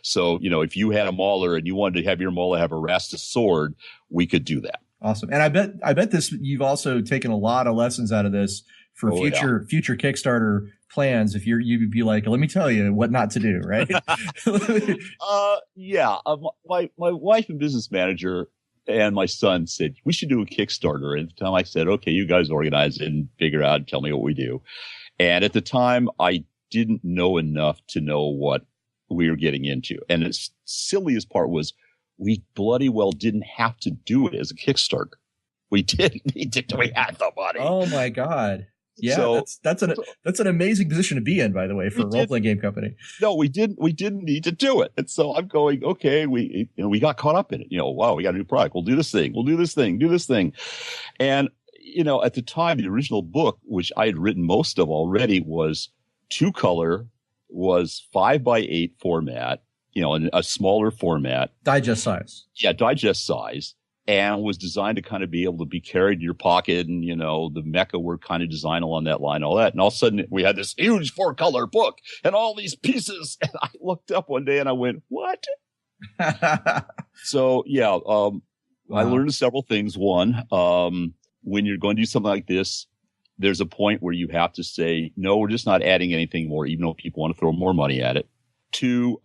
So, if you had a mauler and you wanted to have your mauler have a Rastus sword, we could do that. Awesome. And I bet this, you've also taken a lot of lessons out of this for future Kickstarter plans. If you'd be like, let me tell you what not to do, right? Yeah. My wife and business manager and my son said, we should do a Kickstarter. And at the time I said, okay, you guys organize it and figure out and tell me what we do. And at the time I didn't know enough to know what we were getting into. And the silliest part was we bloody well didn't have to do it as a Kickstarter. We didn't need to. We had the money. Oh my God. Yeah. So, that's an amazing position to be in, by the way, for a role-playing game company. No, we didn't need to do it. And so I'm going, okay, we got caught up in it. Wow, we got a new product. We'll do this thing. We'll do this thing. And, at the time, the original book, which I had written most of already, was 2-color, was 5x8 format, in a smaller format. Digest size. Yeah, digest size. And was designed to kind of be able to be carried in your pocket. And, the Mecha were kind of designed along that line, all that. And all of a sudden we had this huge 4-color book and all these pieces. And I looked up one day and I went, what? So, yeah, wow. I learned several things. One, when you're going to do something like this, there's a point where you have to say, no, we're just not adding anything more, even though people want to throw more money at it. 2,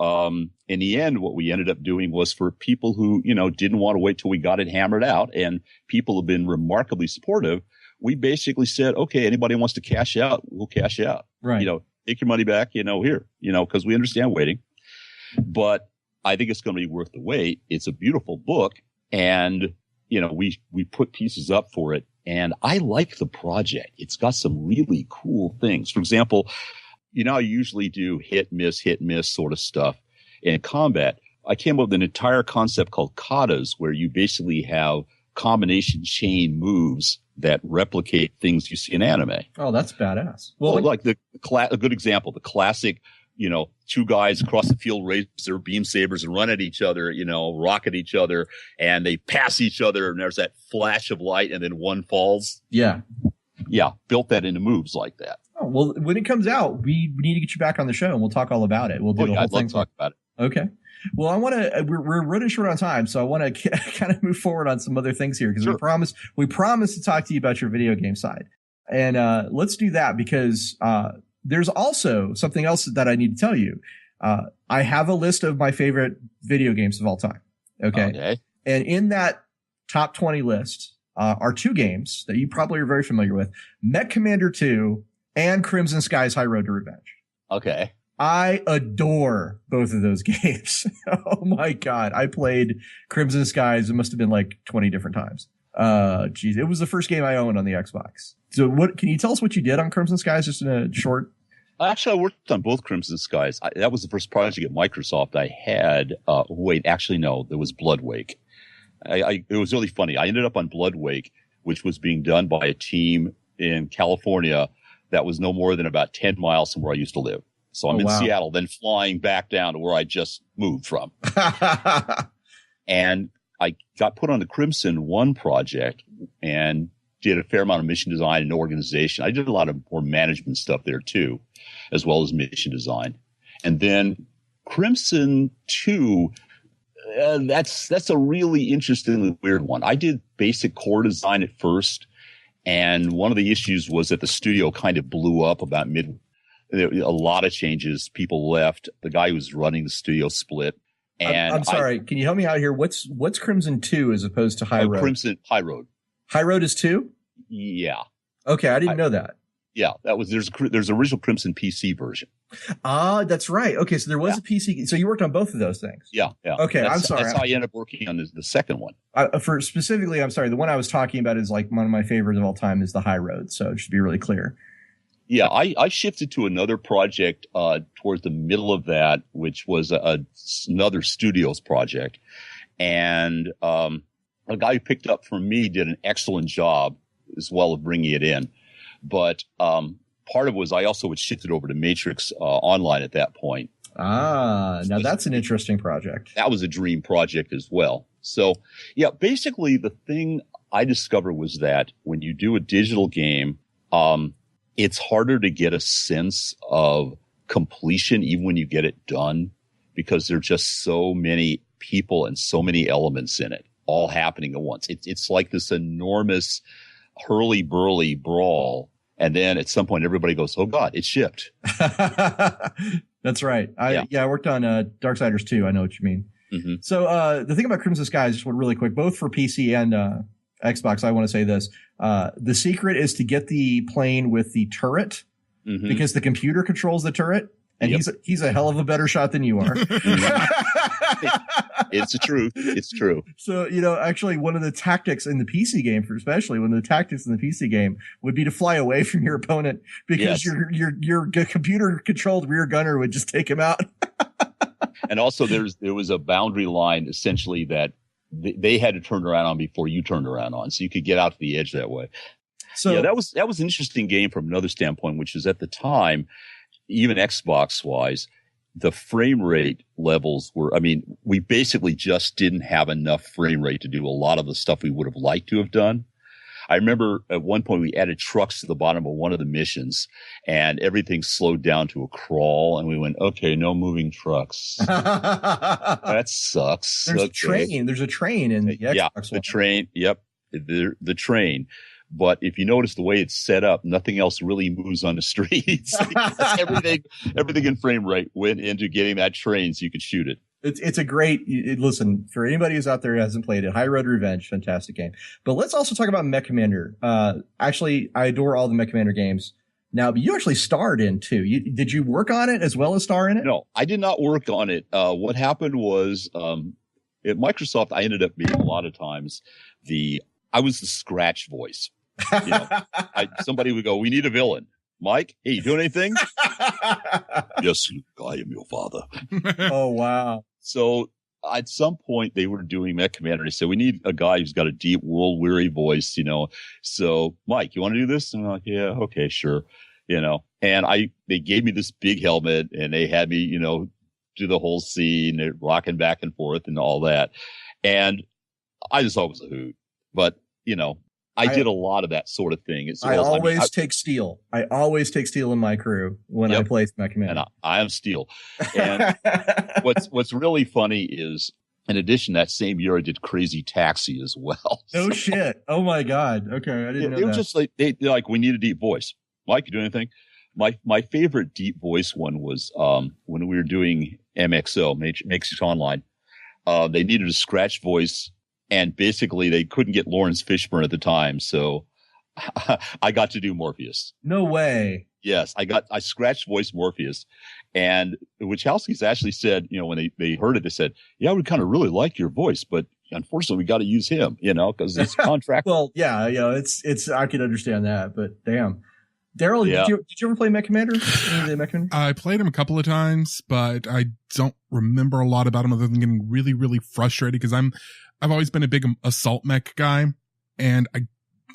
in the end, what we ended up doing was for people who, didn't want to wait till we got it hammered out, and people have been remarkably supportive. We basically said, okay, anybody wants to cash out, we'll cash out. Right. Take your money back, here, because we understand waiting. But I think it's going to be worth the wait. It's a beautiful book. And, we put pieces up for it. And I like the project. It's got some really cool things. For example, I usually do hit, miss sort of stuff in combat. I came up with an entire concept called katas, where you basically have combination chain moves that replicate things you see in anime. Oh, that's badass. Well, like a good example, the classic, 2 guys across the field raise their beam sabers and run at each other, rock at each other, and they pass each other, and there's that flash of light, and then one falls. Yeah. Yeah, built that into moves like that. Oh, well, when it comes out, we need to get you back on the show, and we'll talk all about it. We'll do the whole thing. I'd love to talk about it. Okay. Well, I want to. We're running short on time, so I want to kind of move forward on some other things here because we promised to talk to you about your video game side, and let's do that because there's also something else that I need to tell you. I have a list of my favorite video games of all time. Okay. And in that top 20 list are 2 games that you probably are very familiar with: Mech Commander 2 and Crimson Sky's High Road to Revenge. Okay. I adore both of those games. Oh my God. I played Crimson Skies. It must have been like 20 different times. Geez, it was the first game I owned on the Xbox. So can you tell us what you did on Crimson Skies just in a short? Actually, I worked on both Crimson Skies. That was the first project at Microsoft I had. There was Bloodwake. It was really funny. I ended up on Bloodwake, which was being done by a team in California that was no more than about 10 miles from where I used to live. So I'm in Seattle, then flying back down to where I just moved from. And I got put on the Crimson 1 project and did a fair amount of mission design and organization. I did a lot of more management stuff there too, as well as mission design. And then Crimson 2, that's a really interesting, weird one. I did basic core design at first, and one of the issues was that the studio kind of blew up about a lot of changes. People left. The guy who was running the studio split. And I'm sorry. Can you help me out here? What's Crimson 2 as opposed to High Road? Crimson High Road. High Road is 2? Yeah. Okay, I didn't know that. Yeah, there's original Crimson PC version. Ah, that's right. Okay, so there was a PC. So you worked on both of those things. Yeah. Okay, I'm sorry. That's how I ended up working on the second one. For specifically, I'm sorry. The one I was talking about is like one of my favorites of all time is the High Road. So it should be really clear. Yeah, I shifted to another project towards the middle of that, which was another studios project, and a guy who picked up from me did an excellent job as well of bringing it in. But part of it was I also had shifted over to Matrix Online at that point. Ah, now that's an interesting project. That was a dream project as well. So, yeah, basically the thing I discovered was that when you do a digital game, it's harder to get a sense of completion even when you get it done, because there are just so many people and so many elements in it all happening at once. It's like this enormous hurly-burly brawl. And then at some point, everybody goes, "Oh God, it's shipped." That's right. I worked on Darksiders 2. I know what you mean. Mm-hmm. So the thing about Crimson Skies, just really quick, both for PC and Xbox, I want to say this. The secret is to get the plane with the turret, because the computer controls the turret, and he's a hell of a better shot than you are. It's the truth. It's true. So, actually one of the tactics in the PC game, would be to fly away from your opponent, because your computer controlled rear gunner would just take him out. And also there was a boundary line essentially that they had to turn around on before you turned around on, so you could get out to the edge that way. So yeah, that was an interesting game from another standpoint, which is at the time, even Xbox wise, the frame rate levels were, we basically just didn't have enough frame rate to do a lot of the stuff we would have liked to have done. I remember at one point we added trucks to the bottom of one of the missions, and everything slowed down to a crawl, and we went, okay, no moving trucks. That sucks. There's a train. There's a train in the Xbox the train. Yep. The train. But if you notice the way it's set up, nothing else really moves on the streets. everything in frame rate went into getting that train so you could shoot it. It's a great, listen, for anybody who's out there who hasn't played it, High Road Revenge, fantastic game. But let's also talk about Mech Commander. Actually, I adore all the Mech Commander games. Now, you actually starred in two. Did you work on it as well as star in it? No, I did not work on it. What happened was, at Microsoft, I ended up being a lot of times I was the scratch voice. Somebody would go, "We need a villain." Mike, hey, you doing anything? Yes, I am your father. Oh, wow. So at some point they were doing Mech Commander. They said, we need a guy who's got a deep, world-weary voice, So, Mike, you want to do this? And I'm like, yeah, okay, sure. And they gave me this big helmet, and they had me, do the whole scene, they're rocking back and forth and all that. And I just thought it was a hoot. But, I did a lot of that sort of thing. I always take steel. I always take steel in my crew when I play Mech Commander. And I am steel. And what's really funny is, in addition, that same year I did Crazy Taxi as well. No shit. Oh my God. Okay, I didn't know that. It was just like they're like, we need a deep voice. Mike, you do anything? My favorite deep voice one was when we were doing MXO, Matrix Online. They needed a scratch voice. And basically, they couldn't get Lawrence Fishburne at the time, so I got to do Morpheus. No way. Yes, I scratched voice Morpheus, and Wachowski's actually said, when they heard it, they said, "Yeah, we kind of really like your voice, but unfortunately, we got to use him, because it's contract." Well, yeah, it's I can understand that, but damn. Daryl, did you ever play Mech Commander? I played him a couple of times, but I don't remember a lot about him other than getting really, really frustrated because I've always been a big assault mech guy, and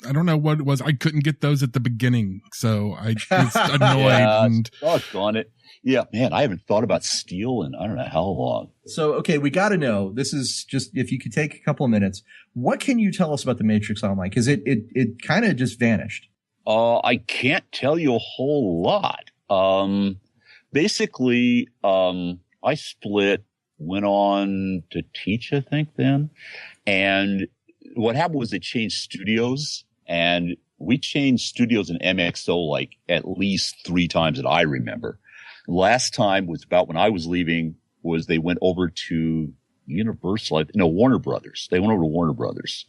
I don't know what it was. I couldn't get those at the beginning, so I was annoyed. And doggone it. Yeah, man, I haven't thought about steel in I don't know how long. So, okay, we got to know. This is just, if you could take a couple of minutes, what can you tell us about the Matrix Online? Because it kind of just vanished. I can't tell you a whole lot. Basically, I split, went on to teach, I think, then. And what happened was they changed studios, and we changed studios in MXO like at least 3 times that I remember. Last time was about when I was leaving, was they went over to Warner Brothers. They went over to Warner Brothers.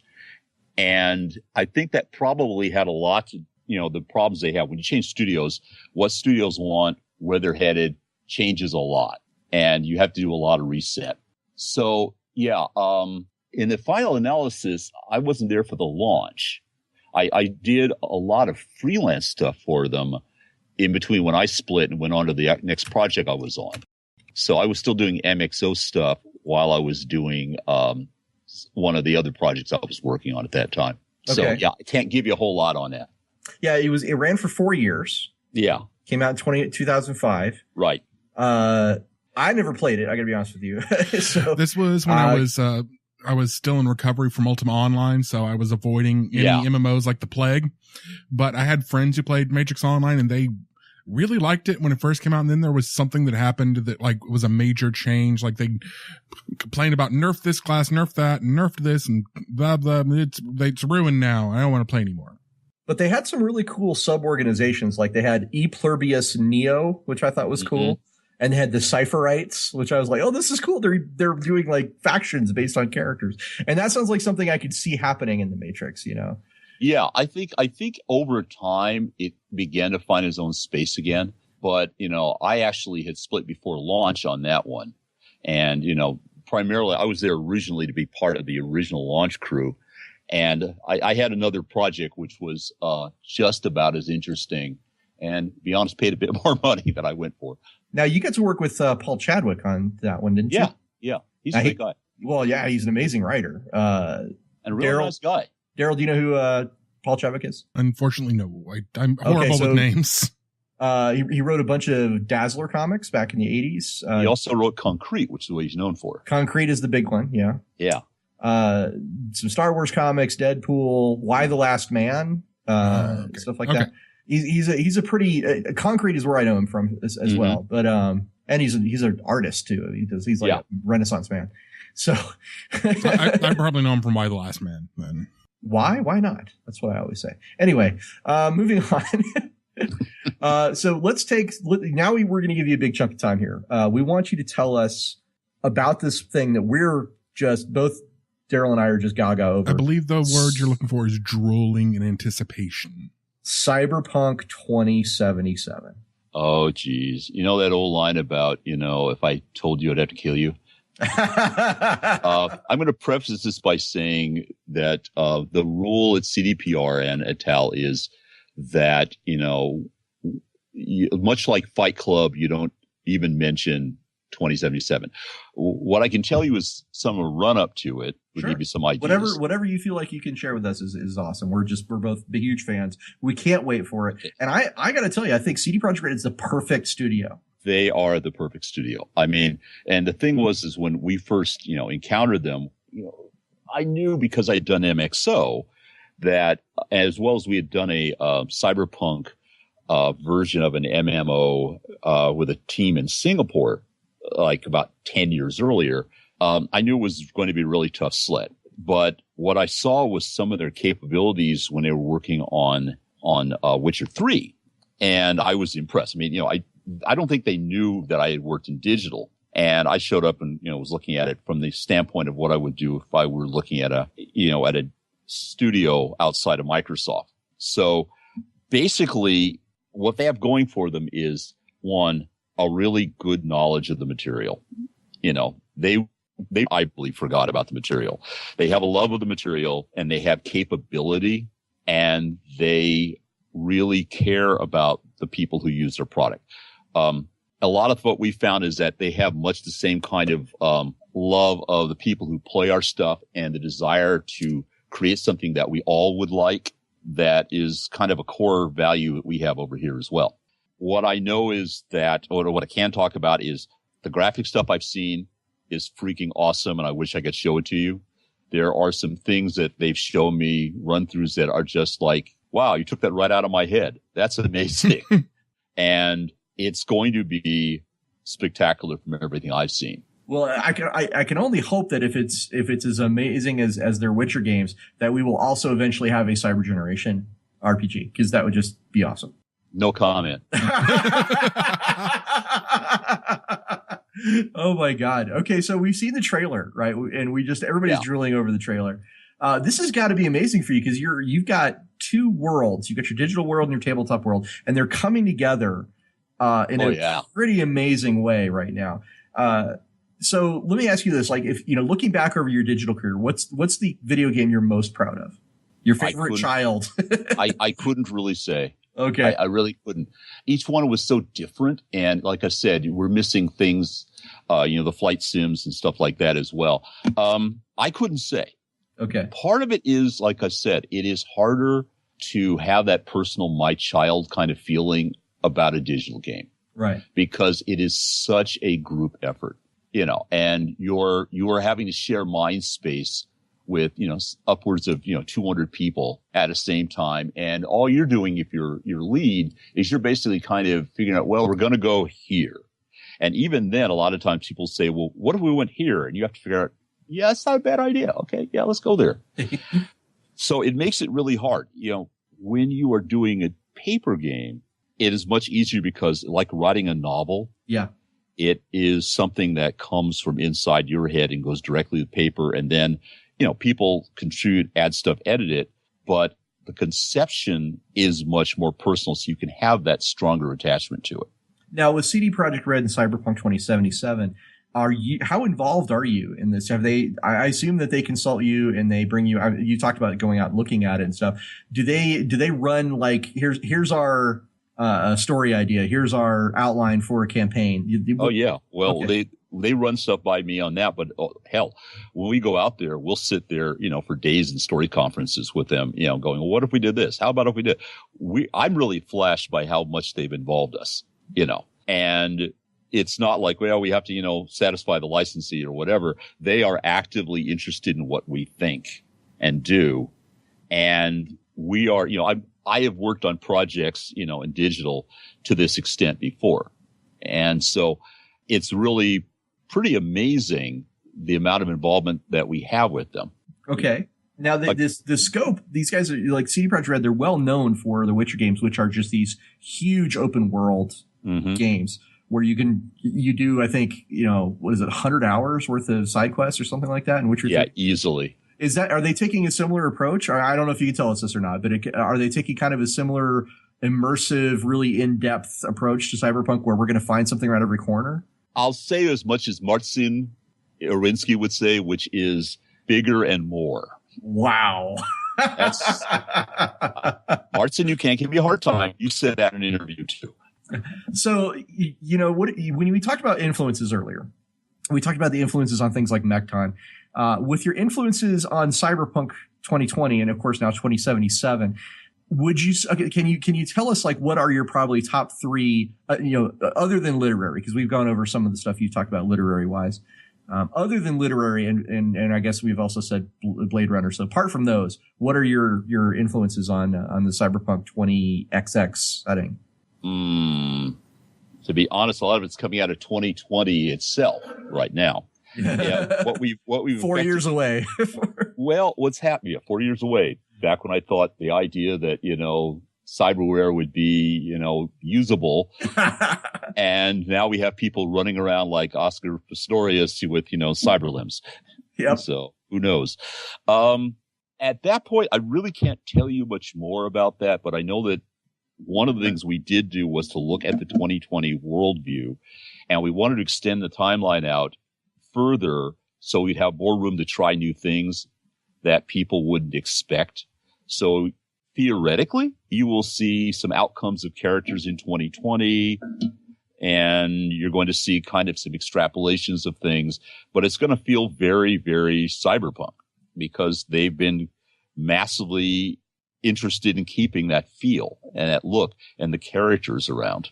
And I think that probably had a lot to, the problems they have when you change studios, what studios want, where they're headed changes a lot, and you have to do a lot of reset. So yeah, in the final analysis, I wasn't there for the launch. I did a lot of freelance stuff for them in between when I split and went on to the next project I was on. So I was still doing MXO stuff while I was doing one of the other projects I was working on at that time. Okay. So yeah, I can't give you a whole lot on that. Yeah, it ran for 4 years. Yeah. Came out in 2005. Right. I never played it, I gotta be honest with you. So this was when I was still in recovery from Ultima Online, so I was avoiding any MMOs like the plague. But I had friends who played Matrix Online, and they really liked it when it first came out. And then there was something that happened that like was a major change. Like they complained about nerf this class, nerf that, and nerfed this, and blah blah. It's ruined now. I don't want to play anymore. But they had some really cool sub-organizations. Like they had E Pluribus Neo, which I thought was cool. And they had the Cypherites, which I was like, oh, this is cool. They're doing like factions based on characters. And that sounds like something I could see happening in the Matrix, Yeah, I think over time it began to find its own space again. But, I actually had split before launch on that one. And, primarily I was there originally to be part of the original launch crew. And I had another project which was just about as interesting, and to be honest, paid a bit more money than I went for. Now, you got to work with Paul Chadwick on that one, didn't you? Yeah. He's a great guy. Well, yeah, he's an amazing writer. And a really nice guy. Daryl, do you know who Paul Chadwick is? Unfortunately, no. I'm horrible with names. He wrote a bunch of Dazzler comics back in the 80s. He also wrote Concrete, which is what he's known for. Concrete is the big one, yeah. Yeah. Some Star Wars comics, Deadpool, Why the Last Man, stuff like that. He's a pretty Concrete is where I know him from as well, but and he's an artist too. He's like a Renaissance man. So I probably know him from Why the Last Man. Then why not? That's what I always say. Anyway, moving on. So now we're going to give you a big chunk of time here. We want you to tell us about this thing that we're just both. Daryl and I are just gaga over. I believe the word you're looking for is drooling in anticipation. Cyberpunk 2077. Oh, geez. You know that old line about, if I told you I'd have to kill you? I'm going to preface this by saying that the rule at CDPR and at TAL is that, much like Fight Club, you don't even mention 2077. What I can tell you is some run up to it would give you some ideas. Whatever you feel like you can share with us is awesome. We're both big, huge fans. We can't wait for it. And I got to tell you, I think CD Projekt Red is the perfect studio. They are the perfect studio. I mean, and the thing is when we first, encountered them, I knew because I'd done MXO that as well as we had done a cyberpunk version of an MMO with a team in Singapore, like about 10 years earlier, I knew it was going to be a really tough sled. But what I saw was some of their capabilities when they were working on Witcher 3. And I was impressed. I mean, I don't think they knew that I had worked in digital. And I showed up and, was looking at it from the standpoint of what I would do if I were looking at a studio outside of Microsoft. So basically what they have going for them is, one, a really good knowledge of the material. They I believe forgot about the material. They have a love of the material and they have capability and they really care about the people who use their product. A lot of what we found is that they have much the same kind of love of the people who play our stuff and the desire to create something that we all would like. that is kind of a core value that we have over here as well. What I know is that, or what I can talk about is the graphic stuff I've seen is freaking awesome, and I wish I could show it to you. There are some things that they've shown me run-throughs that are just like, wow, you took that right out of my head. That's amazing. And it's going to be spectacular from everything I've seen. Well, I can only hope that if it's as amazing as their Witcher games, that we will also eventually have a Cyber Generation RPG, because that would just be awesome. No comment. Oh my God. Okay, so we've seen the trailer, right? And everybody's drooling over the trailer. This has got to be amazing for you, because you've got two worlds. You've got your digital world and your tabletop world, and they're coming together in a pretty amazing way right now. So let me ask you this: like, if looking back over your digital career, what's the video game you're most proud of? Your favorite child? I couldn't really say. Okay, I really couldn't. Each one was so different, and like I said, we're missing things. The flight sims and stuff like that as well. I couldn't say. Okay. Part of it is, like I said, it is harder to have that personal my child kind of feeling about a digital game. Right. Because it is such a group effort, and you are having to share mind space with, upwards of, 200 people at the same time. And all you're doing, if you're your lead, is you're basically kind of figuring out, well, we're going to go here. And even then, a lot of times people say, well, what if we went here? And you have to figure out, yeah, that's not a bad idea. Okay. Yeah, let's go there. So it makes it really hard. When you are doing a paper game, it is much easier because, like writing a novel. Yeah. It is something that comes from inside your head and goes directly to paper. And then, people contribute, add stuff, edit it. But the conception is much more personal. So you can have that stronger attachment to it. Now, with CD Projekt Red and Cyberpunk 2077, how involved are you in this? I assume that they consult you and they bring you, you talked about going out and looking at it and stuff. Do they run like, here's our story idea, here's our outline for a campaign? Oh yeah. Well, okay. They run stuff by me on that, but hell, when we go out there, we'll sit there, for days in story conferences with them, going, well, what if we did this? How about if we did? I'm really flashed by how much they've involved us, and it's not like, well, we have to, satisfy the licensee or whatever. They are actively interested in what we think and do. And we are, I have worked on projects, in digital to this extent before. And so it's really pretty amazing the amount of involvement that we have with them. Okay. Now, the scope, these guys are like CD Projekt Red, they're well known for the Witcher games, which are just these huge open world games where you do, I think, what is it, 100 hours worth of side quests or something like that? In Witcher 3? Yeah, easily. Are they taking a similar approach? I don't know if you can tell us this or not, but are they taking kind of a similar immersive, really in-depth approach to Cyberpunk where we're going to find something around every corner? I'll say as much as Marcin Orinsky would say, which is bigger and more. Wow. That's Marcin, you can't give me a hard time. You said that in an interview too. So, when we talked about influences earlier, we talked about the influences on things like Mekton. With your influences on Cyberpunk 2020 and of course now 2077, can you tell us like what are your probably top three, other than literary, because we've gone over some of the stuff you talked about literary wise, other than literary and I guess we've also said Blade Runner. So apart from those, what are your influences on the Cyberpunk 20XX setting? To be honest, a lot of it's coming out of 2020 itself right now. Yeah, what we've 4 years away. Well, what's happening? 4 years away. Back when I thought the idea that cyberware would be usable, and now we have people running around like Oscar Pistorius with cyber limbs. Yep. So who knows? At that point, I really can't tell you much more about that, but I know that one of the things we did do was to look at the 2020 worldview, and we wanted to extend the timeline out further so we'd have more room to try new things that people wouldn't expect. So theoretically, you will see some outcomes of characters in 2020, and you're going to see kind of some extrapolations of things, but it's going to feel very, very cyberpunk because they've been massively interested in keeping that feel and that look and the characters around.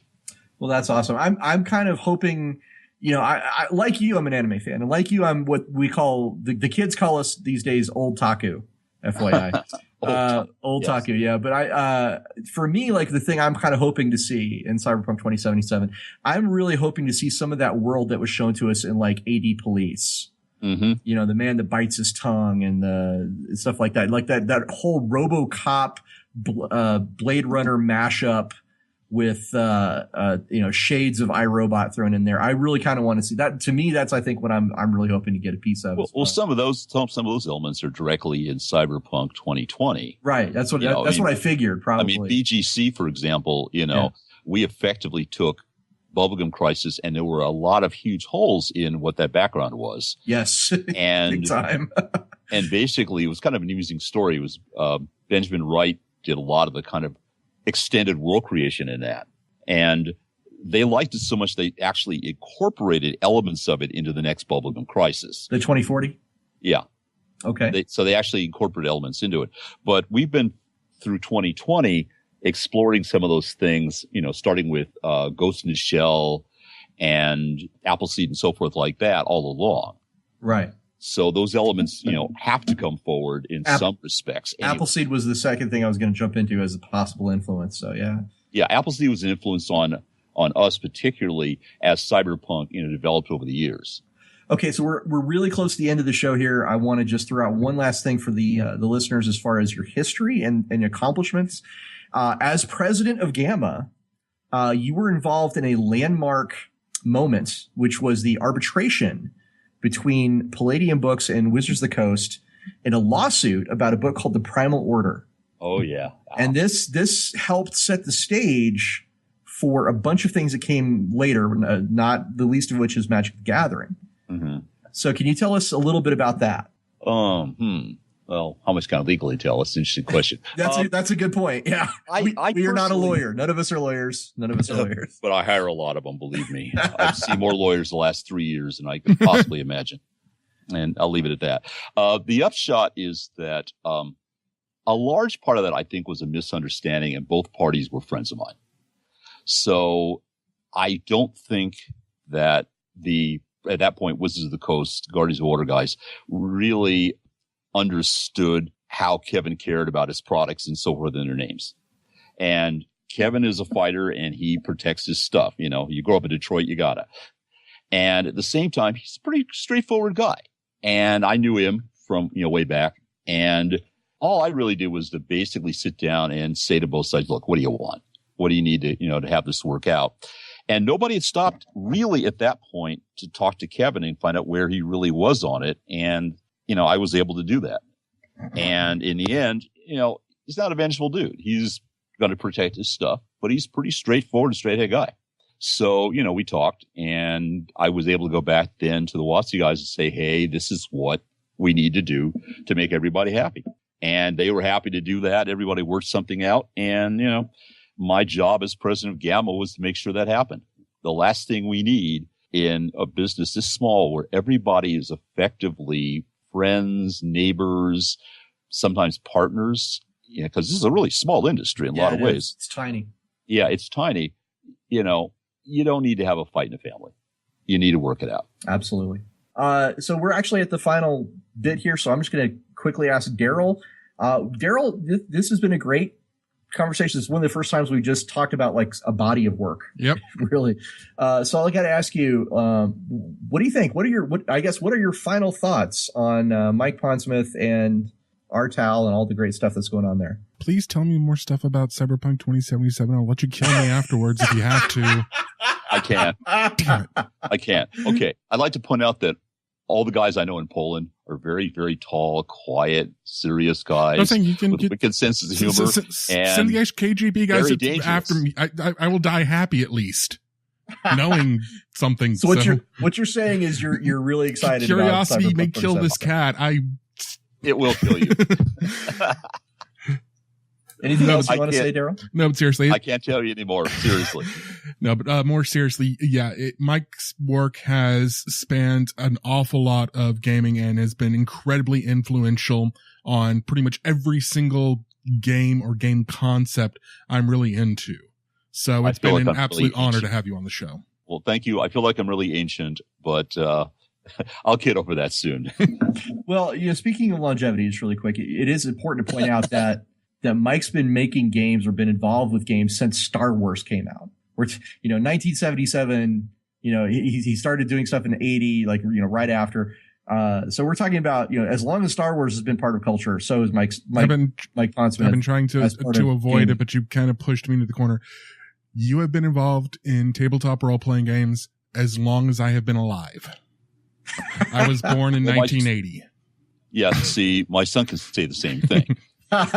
Well, that's awesome. I'm kind of hoping, I like you, I'm an anime fan, and like you, I'm what we call the kids call us these days old taku, FYI. Old yes. taku, yeah. But for me, like the thing I'm kind of hoping to see in Cyberpunk 2077, I'm really hoping to see some of that world that was shown to us in like AD Police. Mm-hmm. The man that bites his tongue and the stuff like that, that whole RoboCop, Blade Runner mashup with, shades of iRobot thrown in there. I really kind of want to see that. To me, that's, I think, what I'm really hoping to get a piece of. Well, some of those elements are directly in Cyberpunk 2020. Right. That's what, what I figured probably. I mean, BGC, for example, we effectively took Bubblegum Crisis, and there were a lot of huge holes in what that background was. Yes. And big time. And basically, it was kind of an amusing story. It was, Benjamin Wright did a lot of the kind of extended world creation in that. And they liked it so much they actually incorporated elements of it into the next Bubblegum Crisis. The 2040? Yeah. Okay. So they actually incorporated elements into it. But we've been through 2020 exploring some of those things, starting with Ghost in the Shell and Appleseed and so forth like that all along. Right. So those elements, have to come forward in some respects. Anyway. Appleseed was the second thing I was going to jump into as a possible influence. So yeah. Yeah, Appleseed was an influence on us, particularly as Cyberpunk, developed over the years. Okay, so we're really close to the end of the show here. I want to just throw out one last thing for the listeners as far as your history and accomplishments. As president of Gamma, you were involved in a landmark moment, which was the arbitration between Palladium Books and Wizards of the Coast in a lawsuit about a book called The Primal Order. Oh, yeah. Wow. And this helped set the stage for a bunch of things that came later, not the least of which is Magic the Gathering. Mm-hmm. So can you tell us a little bit about that? Well, how much can I legally tell? That's an interesting question. That's a good point. Yeah. We are not a lawyer. None of us are lawyers. But I hire a lot of them, believe me. I've seen more lawyers the last 3 years than I could possibly imagine. And I'll leave it at that. The upshot is that a large part of that, I think, was a misunderstanding, and both parties were friends of mine. So I don't think that at that point, Wizards of the Coast, Guardians of the Water guys really understood how Kevin cared about his products and so forth in their names. And Kevin is a fighter and he protects his stuff. You grow up in Detroit, you gotta. And at the same time, he's a pretty straightforward guy. And I knew him from, way back. And all I really did was to basically sit down and say to both sides, look, what do you want? What do you need to, to have this work out? And nobody had stopped really at that point to talk to Kevin and find out where he really was on it. And, I was able to do that. And in the end, he's not a vengeful dude. He's going to protect his stuff, but he's pretty straightforward and straight-ahead guy. So, we talked, and I was able to go back then to the WotC guys and say, hey, this is what we need to do to make everybody happy. And they were happy to do that. Everybody worked something out. And, my job as president of Gamma was to make sure that happened. The last thing we need in a business this small where everybody is effectively friends, neighbors, sometimes partners, because this is a really small industry in a lot of ways. It's tiny. Yeah, it's tiny. You don't need to have a fight in a family. You need to work it out. Absolutely. So we're actually at the final bit here, so I'm just going to quickly ask Daryl. Daryl, this has been a great conversation. It's one of the first times we just talked about like a body of work. Yep. Really. So I got to ask you, what do you think? What are your final thoughts on Mike Pondsmith and Artal and all the great stuff that's going on there? Please tell me more stuff about Cyberpunk 2077. I'll let you kill me afterwards if you have to. I can't. I can't. Okay. I'd like to point out that all the guys I know in Poland are very, very tall, quiet, serious guys with a good sense of humor. Send the KGB guys after me. I will die happy at least, knowing something. So what you're saying is you're really excited. Curiosity may kill this cat. It will kill you. Anything else you want to say, Daryl? No, but seriously. I can't tell you anymore. Seriously. No, but more seriously, yeah, Mike's work has spanned an awful lot of gaming and has been incredibly influential on pretty much every single game or game concept I'm really into. So it's been an absolute honor to have you on the show. Well, thank you. I feel like I'm really ancient, but I'll get over that soon. Well, speaking of longevity, just really quick, it is important to point out that Mike's been making games or been involved with games since Star Wars came out. Where 1977, he started doing stuff in the 80, like, right after. So we're talking about, as long as Star Wars has been part of culture, so is Mike Pondsmith. I've been trying to avoid it, but you kind of pushed me into the corner. You have been involved in tabletop role-playing games as long as I have been alive. I was born in 1980. Yeah, see, my son can say the same thing. And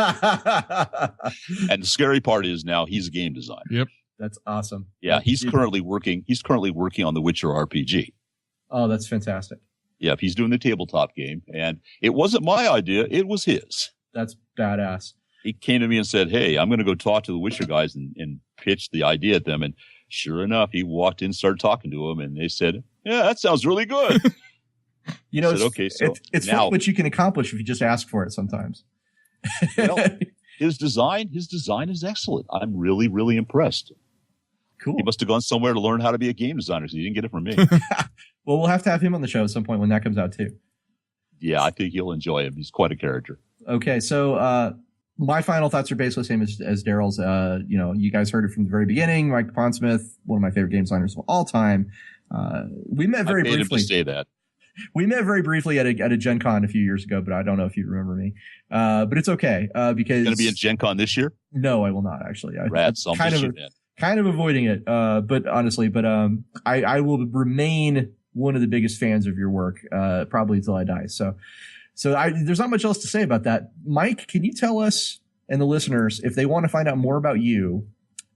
the scary part is now he's a game designer. Yep. That's awesome. Yeah, he's currently working on the Witcher RPG. Oh, that's fantastic. Yeah, he's doing the tabletop game, and it wasn't my idea, it was his. That's badass. He came to me and said, "Hey, I'm going to go talk to the Witcher guys and pitch the idea at them." And sure enough, he walked in, started talking to them, and they said, "Yeah, that sounds really good." It's fun what you can accomplish if you just ask for it sometimes. His design is excellent. I'm really, really impressed. Cool. He must have gone somewhere to learn how to be a game designer, so he didn't get it from me. Well, we'll have to have him on the show at some point when that comes out too. Yeah, I think you'll enjoy him. He's quite a character. Okay, so my final thoughts are basically the same as Daryl's. You guys heard it from the very beginning. Mike Pondsmith, one of my favorite game designers of all time. We met very briefly. Him to say that. We met very briefly at a Gen Con a few years ago, but I don't know if you remember me. But it's okay because going to be at Gen Con this year. No, I will not actually. Rats, I'm kind of avoiding it. But honestly, I will remain one of the biggest fans of your work, probably until I die. So there's not much else to say about that. Mike, can you tell us and the listeners if they want to find out more about you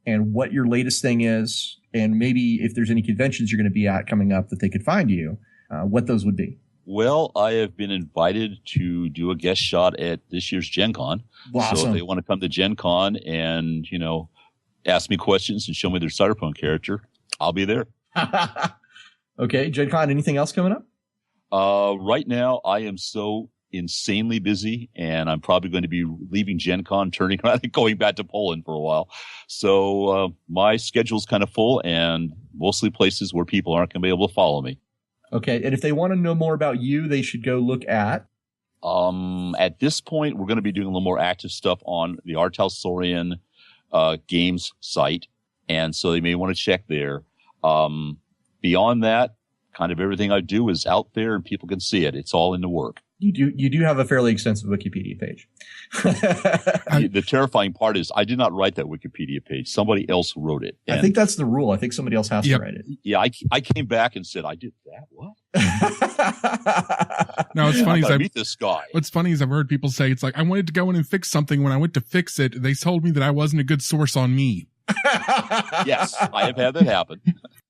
and what your latest thing is, and maybe if there's any conventions you're going to be at coming up that they could find you, what those would be? Well, I have been invited to do a guest shot at this year's Gen Con. Awesome. So if they want to come to Gen Con and, ask me questions and show me their Cyberpunk character, I'll be there. Okay. Gen Con, anything else coming up? Right now, I am so insanely busy, and I'm probably going to be leaving Gen Con, turning around and going back to Poland for a while. So my schedule's kind of full, and mostly places where people aren't going to be able to follow me. Okay. And if they want to know more about you, they should go look at? At this point, we're going to be doing a little more active stuff on the Talsorian games site, and so they may want to check there. Beyond that, kind of everything I do is out there and people can see it. It's all in the work. You do have a fairly extensive Wikipedia page. The terrifying part is I did not write that Wikipedia page. Somebody else wrote it. I think that's the rule. I think somebody else has to write it. Yeah, I came back and said, I did that? What? No, it's funny. I meet this guy. What's funny is I've heard people say, it's like, I wanted to go in and fix something. When I went to fix it, they told me that I wasn't a good source on me. Yes, I have had that happen.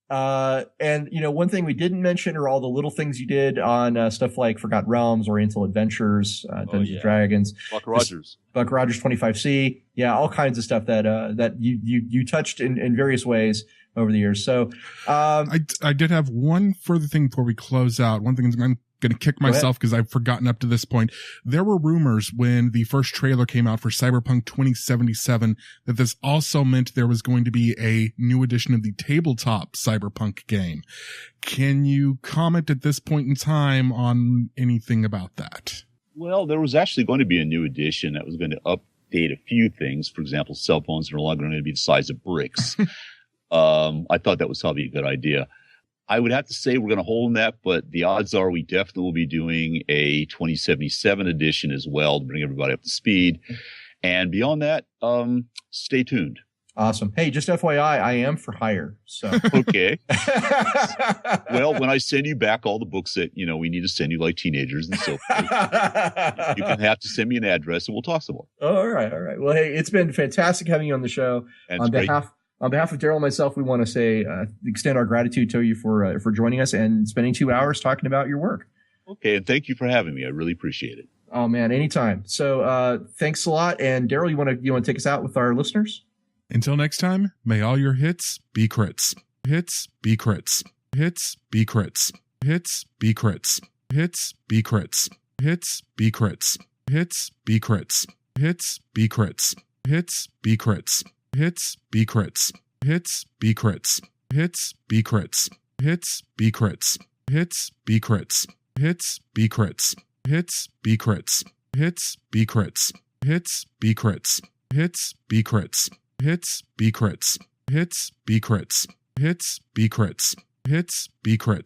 And one thing we didn't mention are all the little things you did on stuff like Forgotten Realms, Oriental Adventures, Dungeons and Dragons, Buck Rogers 25C, all kinds of stuff that you touched in various ways over the years. So I did have one further thing before we close out. One thing is I'm going to kick myself because I've forgotten up to this point. There were rumors when the first trailer came out for Cyberpunk 2077 that this also meant there was going to be a new edition of the tabletop Cyberpunk game. Can you comment at this point in time on anything about that? Well, there was actually going to be a new edition that was going to update a few things. For example, cell phones are no longer going to be the size of bricks. I thought that was probably a good idea. I would have to say we're going to hold on that, but the odds are we definitely will be doing a 2077 edition as well to bring everybody up to speed. And beyond that, stay tuned. Awesome. Hey, just FYI, I am for hire. So okay. Well, when I send you back all the books that we need to send you like teenagers and so forth, you can have to send me an address and we'll talk some more. Oh, all right. Well, hey, it's been fantastic having you on the show. On behalf of Daryl and myself, we want to say extend our gratitude to you for joining us and spending 2 hours talking about your work. Okay, and thank you for having me. I really appreciate it. Oh man, anytime. So thanks a lot. And Daryl, you want to take us out with our listeners? Until next time, may all your hits be crits. Hits be crits. Hits be crits. Hits be crits. Hits be crits. Hits be crits. Hits be crits. hits, B crits, hits, B crits, hits, B crits, hits, B crits, hits, B crits, hits, B crits, hits, B crits, hits, B crits, hits, B crits, hits, B crits, hits, B crits, hits, B crits, hits, B crits, hits, B crits, hits, B crits, hits, B crits,